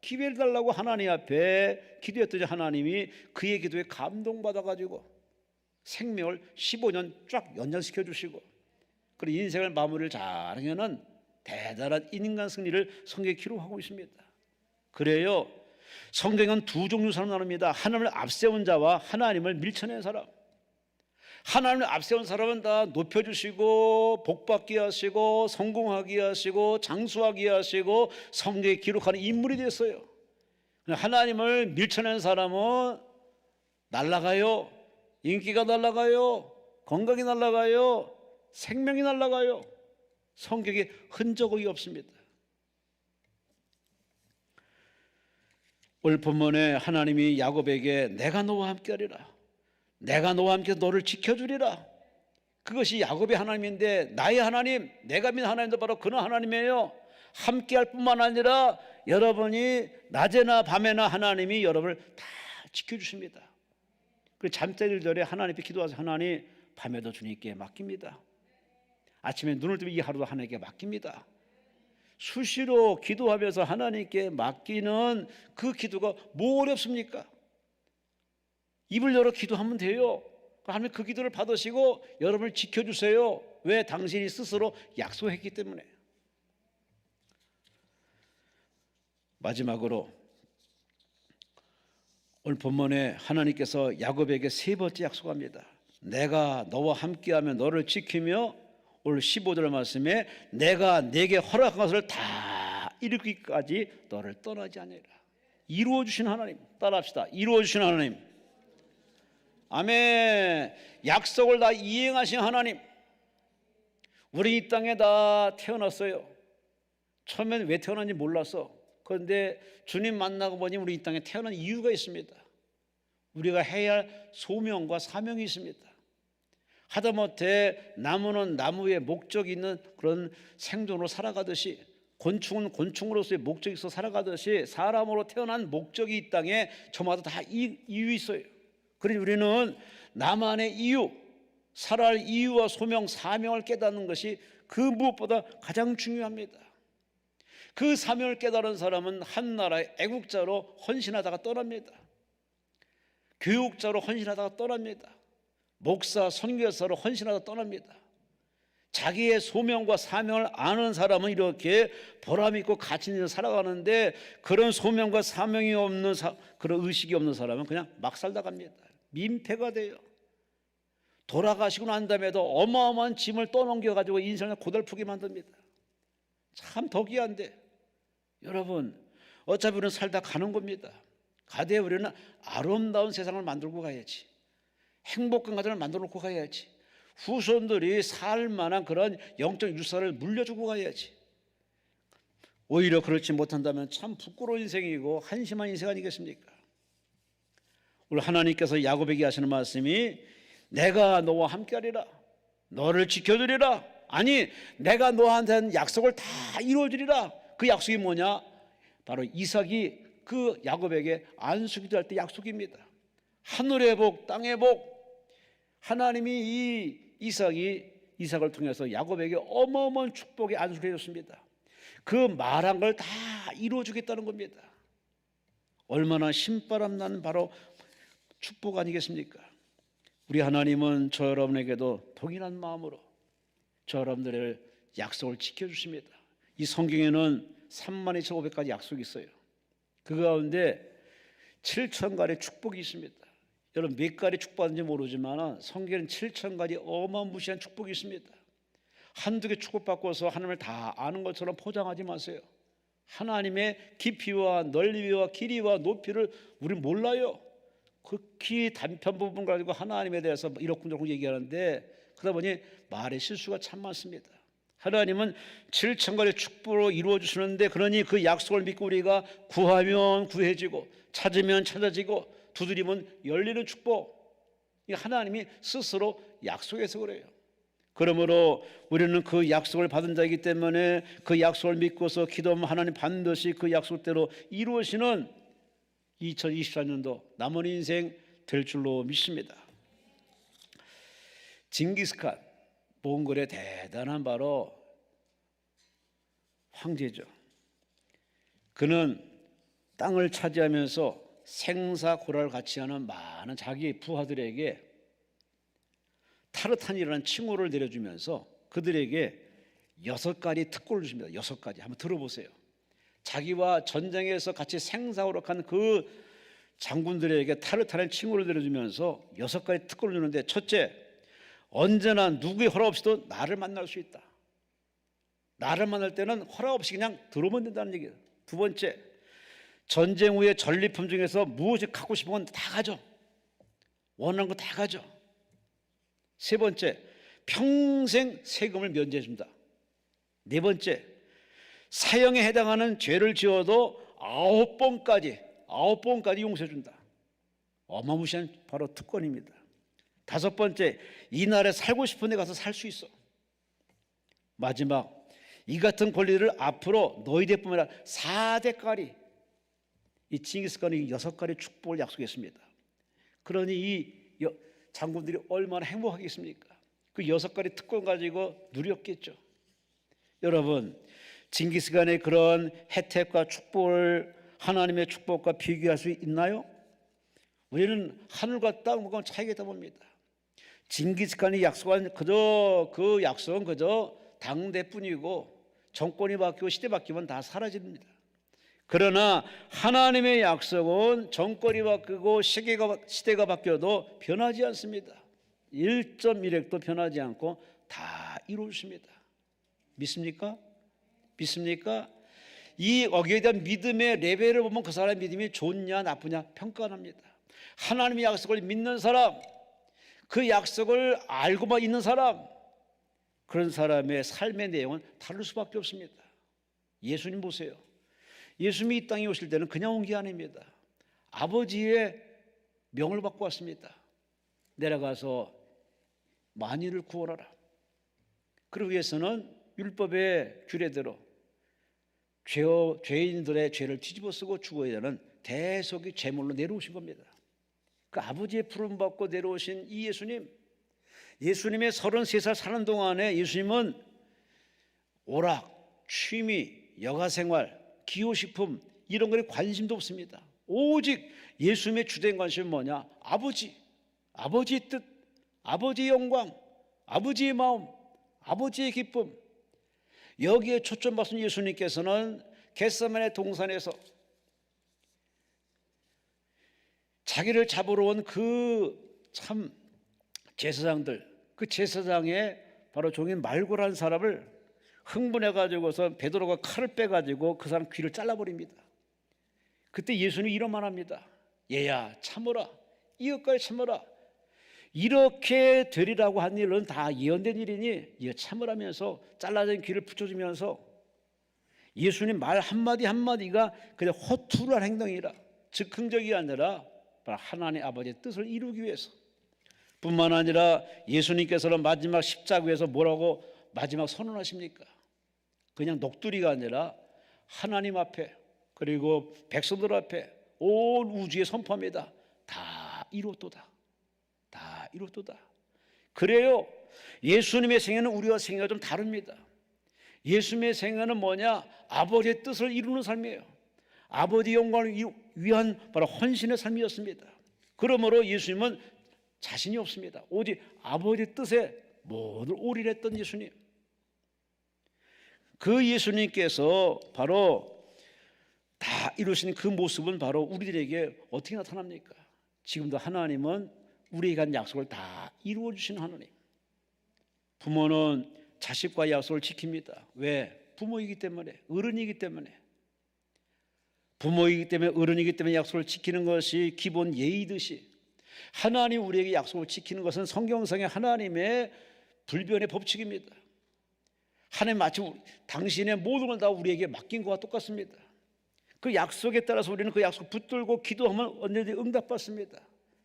기회를 달라고 하나님 앞에 기도했더니 하나님이 그의 기도에 감동받아가지고 생명을 15년 쫙 연장시켜 주시고, 그리고 인생을 마무리를 잘하면은 대단한 인간 승리를 성경에 기록하고 있습니다. 그래요, 성경은 두 종류 사람 나눕니다. 하나님을 앞세운 자와 하나님을 밀쳐낸 사람. 하나님을 앞세운 사람은 다 높여주시고 복받게 하시고 성공하게 하시고 장수하게 하시고 성경에 기록하는 인물이 됐어요. 하나님을 밀쳐낸 사람은 날아가요. 인기가 날아가요. 건강이 날아가요. 생명이 날아가요. 성경에 흔적이 없습니다. 오늘 본문에 하나님이 야곱에게 내가 너와 함께하리라, 내가 너와 함께 너를 지켜주리라. 그것이 야곱의 하나님인데 나의 하나님, 내가 믿는 하나님도 바로 그런 하나님이에요. 함께할 뿐만 아니라 여러분이 낮에나 밤에나 하나님이 여러분을 다 지켜주십니다. 그래서 잠자리 전에 하나님께 기도하세요. 하나님, 밤에도 주님께 맡깁니다. 아침에 눈을 뜨면 이 하루도 하나님께 맡깁니다. 수시로 기도하면서 하나님께 맡기는 그 기도가 뭐 어렵습니까? 입을 열어 기도하면 돼요. 하나님 그 기도를 받으시고 여러분을 지켜주세요. 왜? 당신이 스스로 약속했기 때문에. 마지막으로 오늘 본문에 하나님께서 야곱에게 세 번째 약속합니다. 내가 너와 함께하며 너를 지키며, 오늘 15절 말씀에 내가 내게 허락한 것을 다 이루기까지 너를 떠나지 아니라. 이루어주신 하나님, 따라합시다. 이루어주신 하나님. 아멘. 약속을 다 이행하신 하나님. 우리 이 땅에 다 태어났어요. 처음엔 왜 태어났는지 몰랐어. 그런데 주님 만나고 보니 우리 이 땅에 태어난 이유가 있습니다. 우리가 해야 할 소명과 사명이 있습니다. 하다못해 나무는 나무의 목적이 있는 그런 생존으로 살아가듯이, 곤충은 곤충으로서의 목적이 있어 살아가듯이 사람으로 태어난 목적이 이 땅에 저마다 다 이유 있어요. 그러니 우리는 나만의 이유, 살아갈 이유와 소명, 사명을 깨닫는 것이 그 무엇보다 가장 중요합니다. 그 사명을 깨달은 사람은 한 나라의 애국자로 헌신하다가 떠납니다. 교육자로 헌신하다가 떠납니다. 목사, 선교사로 헌신하다가 떠납니다. 자기의 소명과 사명을 아는 사람은 이렇게 보람 있고 가치 있는 살아가는데, 그런 소명과 사명이 없는 그런 의식이 없는 사람은 그냥 막 살다 갑니다. 민폐가 돼요. 돌아가시고 난 다음에도 어마어마한 짐을 떠넘겨가지고 인생을 고달프게 만듭니다. 참 덕이한데, 여러분 어차피 우리는 살다 가는 겁니다. 가되 우리는 아름다운 세상을 만들고 가야지. 행복한 가정을 만들어 놓고 가야지. 후손들이 살 만한 그런 영적 유산을 물려주고 가야지. 오히려 그렇지 못한다면 참 부끄러운 인생이고 한심한 인생 아니겠습니까? 우리 하나님께서 야곱에게 하시는 말씀이 내가 너와 함께하리라, 너를 지켜주리라. 아니, 내가 너한테 한 약속을 다 이루어주리라. 그 약속이 뭐냐? 바로 이삭이 그 야곱에게 안수기도 할 때 약속입니다. 하늘의 복, 땅의 복. 하나님이 이 이삭을 통해서 야곱에게 어마어마한 축복의 안수를 해줬습니다. 그 말한 걸 다 이루어주겠다는 겁니다. 얼마나 신바람 나는 바로 축복 아니겠습니까? 우리 하나님은 저 여러분에게도 동일한 마음으로 저 여러분들의 약속을 지켜주십니다. 이 성경에는 32,500가지 약속이 있어요. 그 가운데 7,000가지 축복이 있습니다. 여러분 몇 가지 축복받는지 모르지만 성경에는 7,000가지 어마무시한 축복이 있습니다. 한두 개 축복받고서 하나님을 다 아는 것처럼 포장하지 마세요. 하나님의 깊이와 넓이와 길이와 높이를 우리는 몰라요. 극히 단편 부분 가지고 하나님에 대해서 이렇쿵저렇쿵 얘기하는데, 그러다 보니 말의 실수가 참 많습니다. 하나님은 7,000가지 축복으로 이루어 주시는데, 그러니 그 약속을 믿고 우리가 구하면 구해지고 찾으면 찾아지고 두드리면 열리는 축복, 이 하나님이 스스로 약속해서 그래요. 그러므로 우리는 그 약속을 받은 자이기 때문에 그 약속을 믿고서 기도하면 하나님 반드시 그 약속대로 이루어지는 2024년도 남은 인생 될 줄로 믿습니다. 징기스칸, 몽골의 대단한 바로 황제죠. 그는 땅을 차지하면서 생사고라를 같이 하는 많은 자기 부하들에게 타르탄이라는 칭호를 내려주면서 그들에게 6가지 특권을 줍니다. 6가지 한번 들어보세요. 자기와 전쟁에서 같이 생사고락한 그 장군들에게 타르탄의 칭호를 내려주면서 6가지 특권을 주는데, 첫째, 언제나 누구의 허락 없이도 나를 만날 수 있다. 나를 만날 때는 허락 없이 그냥 들어오면 된다는 얘기예요. 두 번째, 전쟁 후에 전리품 중에서 무엇이 갖고 싶은 건 다 가져. 원하는 거 다 가져. 세 번째, 평생 세금을 면제해 준다. 네 번째, 사형에 해당하는 죄를 지어도 9번까지 용서해 준다. 어마무시한 바로 특권입니다. 다섯 번째, 이 나라에 살고 싶은 데 가서 살 수 있어. 마지막, 이 같은 권리를 앞으로 너희들뿐만 아니라 4대까지 이 징기스칸이 6가지 축복을 약속했습니다. 그러니 이 장군들이 얼마나 행복하겠습니까? 그 6가지 특권 가지고 누렸겠죠. 여러분, 징기스칸의 그런 혜택과 축복을 하나님의 축복과 비교할 수 있나요? 우리는 하늘과 땅과 차이가 있다 봅니다. 징기스칸이 약속한 그 약속은 그저 당대뿐이고 정권이 바뀌고 시대 바뀌면 다 사라집니다. 그러나 하나님의 약속은 정권이 바뀌고 시대가 바뀌어도 변하지 않습니다. 1.1획도 변하지 않고 다 이루어집니다. 믿습니까? 믿습니까? 이 거기에 대한 믿음의 레벨을 보면 그 사람의 믿음이 좋냐 나쁘냐 평가합니다. 하나님의 약속을 믿는 사람, 그 약속을 알고만 있는 사람, 그런 사람의 삶의 내용은 다를 수밖에 없습니다. 예수님 보세요. 예수님이 이 땅에 오실 때는 그냥 온 게 아닙니다. 아버지의 명을 받고 왔습니다. 내려가서 만인을 구원하라. 그러기 위해서는 율법의 규례대로 죄인들의 죄를 뒤집어 쓰고 죽어야 되는 대속의 제물로 내려오신 겁니다. 그 아버지의 부름 받고 내려오신 이 예수님의 33살 사는 동안에 예수님은 오락, 취미, 여가생활, 기호식품 이런 거에 관심도 없습니다. 오직 예수님의 주된 관심은 뭐냐? 아버지의 뜻, 아버지의 영광, 아버지의 마음, 아버지의 기쁨, 여기에 초점 맞춘 예수님께서는 겟세마네 동산에서 자기를 잡으러 온 그 참 제사장들, 그 제사장의 바로 종인 말고라는 사람을 흥분해 가지고서 베드로가 칼을 빼 가지고 그 사람 귀를 잘라버립니다. 그때 예수님이 이런 말 합니다. 얘야 참으라, 이것까지 참으라. 이렇게 되리라고 한 일은 다 예언된 일이니 이거 참으라면서 잘라진 귀를 붙여주면서 예수님 말 한마디 한마디가 그냥 허투루한 행동이라, 즉흥적이 아니라 하나님 아버지의 뜻을 이루기 위해서. 뿐만 아니라 예수님께서는 마지막 십자가에서 뭐라고 마지막 선언하십니까? 그냥 녹두리가 아니라 하나님 앞에 그리고 백성들 앞에 온 우주에 선포합니다. 다 이루었도다. 다 이루었도다. 그래요. 예수님의 생애는 우리와 생애가 좀 다릅니다. 예수님의 생애는 뭐냐? 아버지의 뜻을 이루는 삶이에요. 아버지 영광을 위한 바로 헌신의 삶이었습니다. 그러므로 예수님은 자신이 없습니다. 오직 아버지의 뜻에 모두 올인했던 예수님. 그 예수님께서 바로 다 이루신 그 모습은 바로 우리들에게 어떻게 나타납니까? 지금도 하나님은 우리에게 한 약속을 다 이루어 주시는 하나님. 부모는 자식과의 약속을 지킵니다. 왜? 부모이기 때문에, 어른이기 때문에. 부모이기 때문에, 어른이기 때문에 약속을 지키는 것이 기본 예의듯이 하나님 우리에게 약속을 지키는 것은 성경상의 하나님의 불변의 법칙입니다. 하나님 마치 당신의 모든 걸 다 우리에게 맡긴 것과 똑같습니다. 그 약속에 따라서 우리는 그 약속 붙들고 기도하면 언제든지 응답받습니다.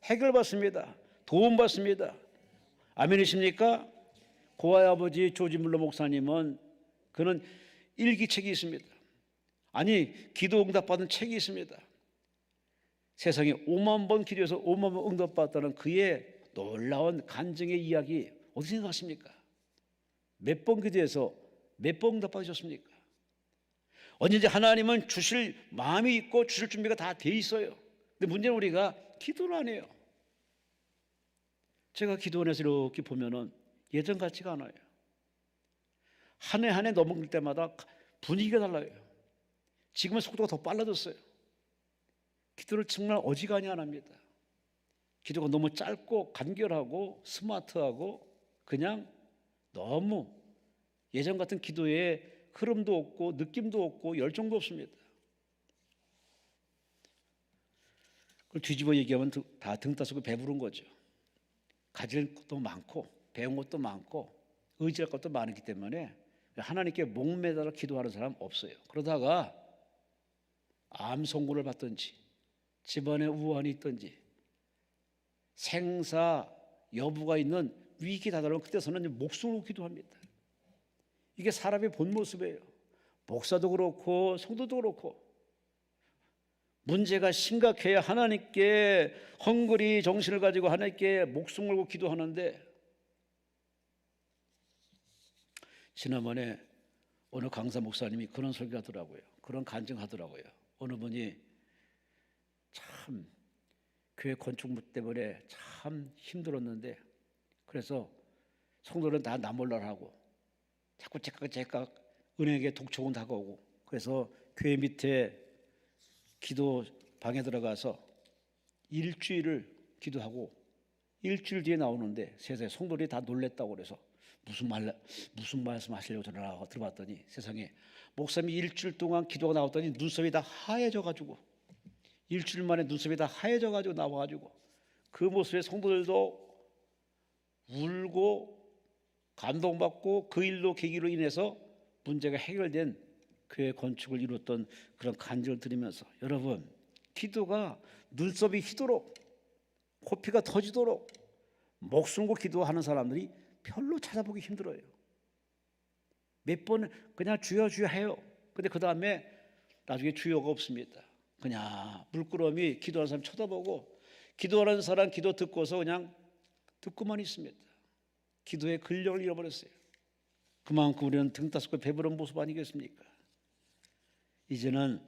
해결받습니다. 도움받습니다. 아멘이십니까? 고아의 아버지 조지 물러 목사님은 그는 일기책이 있습니다. 아니 기도 응답받은 책이 있습니다. 세상에 5만 번 기도해서 5만 번 응답받았다는 그의 놀라운 간증의 이야기 어떻게 생각하십니까? 몇 번 기도해서 몇 번 응답받으셨습니까? 언제든지 하나님은 주실 마음이 있고 주실 준비가 다 돼 있어요. 근데 문제는 우리가 기도를 안 해요. 제가 기도원에서 이렇게 보면은 예전 같지가 않아요. 한 해 한 해 넘을 때마다 분위기가 달라요. 지금은 속도가 더 빨라졌어요. 기도를 정말 어지간히 안 합니다. 기도가 너무 짧고 간결하고 스마트하고 그냥 너무 예전 같은 기도에 흐름도 없고 느낌도 없고 열정도 없습니다. 그걸 뒤집어 얘기하면 다 등 따스고 배부른 거죠. 가질 것도 많고 배운 것도 많고 의지할 것도 많기 때문에 하나님께 목매달아 기도하는 사람 없어요. 그러다가 암 선고를 받든지 집안에 우환이 있든지 생사 여부가 있는 위기 다다르면 그때서는 목숨으로 기도합니다. 이게 사람의 본 모습이에요. 목사도 그렇고 성도도 그렇고 문제가 심각해야 하나님께 헝그리 정신을 가지고 하나님께 목숨 걸고 기도하는데, 지난번에 어느 강사 목사님이 그런 설교하더라고요. 그런 간증하더라고요. 어느 분이 참 교회 건축 때문에 참 힘들었는데, 그래서 성도들은 다 나 몰라라고 자꾸 제깍 은행에 독촉은 다가오고, 그래서 교회 밑에 기도 방에 들어가서 일주일을 기도하고 일주일 뒤에 나오는데 세상에 성도들이 다 놀랬다고 그래서 무슨 말씀 하시려고 전화가 들어봤더니 세상에 목사님이 일주일 동안 기도가 나왔더니 눈썹이 다 하얘져가지고 일주일 만에 눈썹이 다 하얘져가지고 나와가지고 그 모습에 성도들도 울고 감동받고 그 일로 계기로 인해서 문제가 해결된 교회 건축을 이뤘던 그런 간증을 드리면서, 여러분 기도가 눈썹이 휘도록 코피가 터지도록 목숨 걸고 기도하는 사람들이 별로 찾아보기 힘들어요. 몇 번 그냥 주여 주여 해요. 근데 그 다음에 나중에 주여가 없습니다. 그냥 물끄러미 기도하는 사람 쳐다보고 기도하는 사람 기도 듣고서 그냥 듣고만 있습니다. 기도의 근력을 잃어버렸어요. 그만큼 우리는 등 따스고 배부른 모습 아니겠습니까? 이제는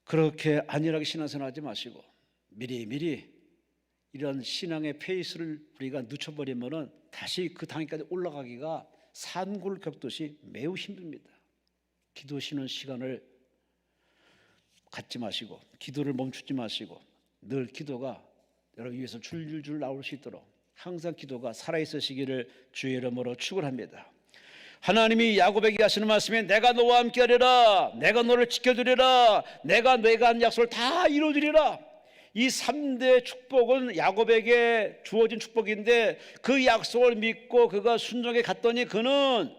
그렇게 안일하게 신앙생활 하지 마시고 미리미리 이런 신앙의 페이스를 우리가 늦춰버리면은 다시 그 단계까지 올라가기가 산골 겪듯이 매우 힘듭니다. 기도 쉬는 시간을 갖지 마시고 기도를 멈추지 마시고 늘 기도가 여러분 위해서 줄줄줄 나올 수 있도록 항상 기도가 살아있으시기를 주의 이름으로 축원합니다. 하나님이 야곱에게 하시는 말씀이 내가 너와 함께 하리라, 내가 너를 지켜주리라, 내가 한 약속을 다 이루어주리라. 이 3대 축복은 야곱에게 주어진 축복인데 그 약속을 믿고 그가 순종해 갔더니 그는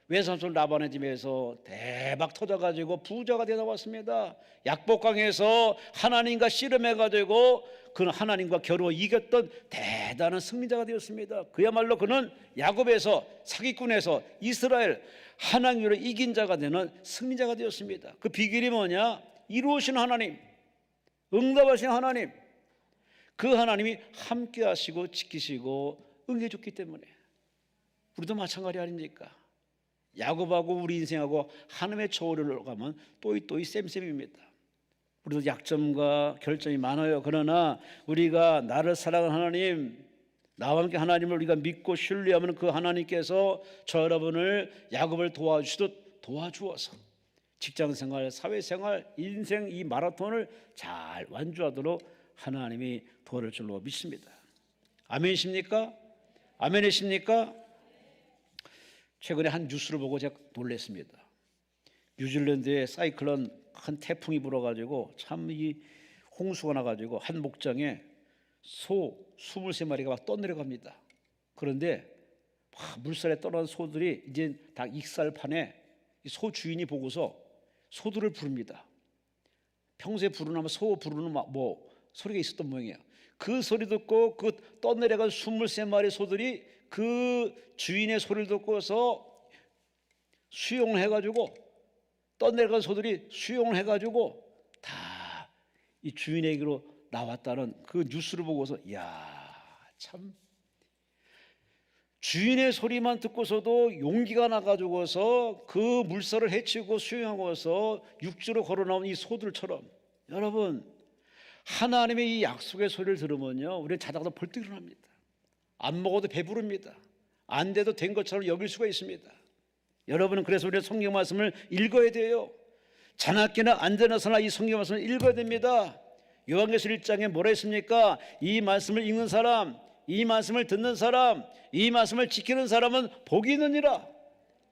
외삼촌 라반의 집에서 대박 터져가지고 부자가 되어 나왔습니다. 약복강에서 하나님과 씨름해가지고 그는 하나님과 겨루어 이겼던 대단한 승리자가 되었습니다. 그야말로 그는 야곱에서 사기꾼에서 이스라엘 하나님으로 이긴 자가 되는 승리자가 되었습니다. 그 비결이 뭐냐? 이루어진 하나님, 응답하신 하나님, 그 하나님이 함께 하시고 지키시고 응해줬기 때문에 우리도 마찬가지 아닙니까? 야곱하고 우리 인생하고 하나님의 저울을 가면 또이 쌤쌤입니다. 우리도 약점과 결점이 많아요. 그러나 우리가 나를 사랑하는 하나님, 나와 함께 하나님을 우리가 믿고 신뢰하면 그 하나님께서 저 여러분을 야곱을 도와주시듯 도와주어서 직장생활, 사회생활, 인생 이 마라톤을 잘 완주하도록 하나님이 도와줄 줄로 믿습니다. 아멘이십니까? 아멘이십니까? 최근에 한 뉴스를 보고 제가 놀랐습니다. 뉴질랜드에 사이클론 큰 태풍이 불어가지고 참 이 홍수가 나가지고 한 목장에 소 23마리가 막 떠내려갑니다. 그런데 물살에 떠난 소들이 이제 다 익살판에 소 주인이 보고서 소들을 부릅니다. 평소에 부르는 소 부르는 뭐 소리가 있었던 모양이에요. 그 소리 듣고 그 떠내려간 23마리 소들이 그 주인의 소리를 듣고서 수용을 해가지고 떠내려간 소들이 수용을 해가지고 다 이 주인에게로 나왔다는 그 뉴스를 보고서 이야 참 주인의 소리만 듣고서도 용기가 나가지고서 그 물살을 헤치고 수영하고서 육지로 걸어 나온 이 소들처럼, 여러분, 하나님의 이 약속의 소리를 들으면요, 우리는 자다가도 벌떡 일어납니다. 안 먹어도 배부릅니다. 안 돼도 된 것처럼 여길 수가 있습니다. 여러분은 그래서 우리가 성경 말씀을 읽어야 돼요. 자나깨나 앉아나서나 이 성경 말씀을 읽어야 됩니다. 요한계시록 1장에 뭐라 했습니까? 이 말씀을 읽는 사람, 이 말씀을 듣는 사람, 이 말씀을 지키는 사람은 복이 있느니라.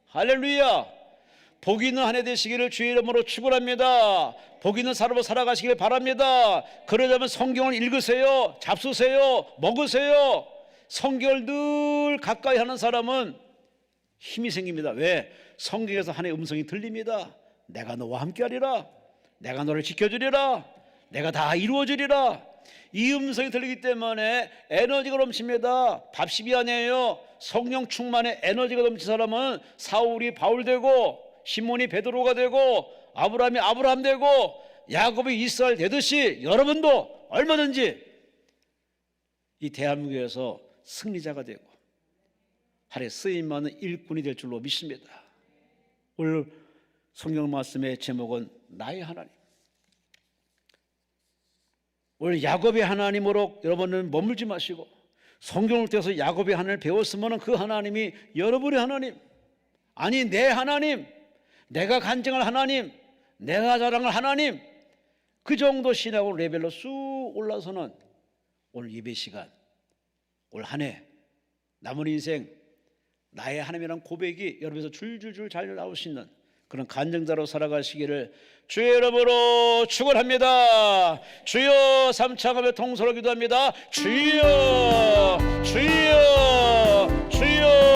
할렐루야. 복 있는 한 해 되시기를 주의 이름으로 축원합니다. 복 있는 삶으로 살아가시길 바랍니다. 그러자면 성경을 읽으세요. 잡수세요. 먹으세요. 성경을 늘 가까이 하는 사람은 힘이 생깁니다. 왜? 성경에서 하나님의 음성이 들립니다. 내가 너와 함께하리라. 내가 너를 지켜주리라. 내가 다 이루어주리라. 이 음성이 들리기 때문에 에너지가 넘칩니다. 밥십이 아니에요. 성령 충만의 에너지가 넘친 사람은 사울이 바울 되고, 시몬이 베드로가 되고, 아브라함이 아브라함 되고, 야곱이 이스라엘 되듯이 여러분도 얼마든지 이 대한민국에서 승리자가 되고 하나님의 쓰임받는 일꾼이 될 줄로 믿습니다. 오늘 성경 말씀의 제목은 나의 하나님. 오늘 야곱의 하나님으로 여러분은 머물지 마시고 성경을 통해서 야곱의 하나님을 배웠으면 그 하나님이 여러분의 하나님, 아니 내 하나님, 내가 간증할 하나님, 내가 자랑할 하나님, 그 정도 신앙으로 레벨로 쑥 올라서는 오늘 예배 시간, 올 한 해 남은 인생 나의 하나님이란 고백이 여러분에서 줄줄줄 잘 나올 수 있는 그런 간증자로 살아가시기를 주의 이름으로 축원합니다. 주여, 삼창하며 통솔로 기도합니다. 주여, 주여, 주여.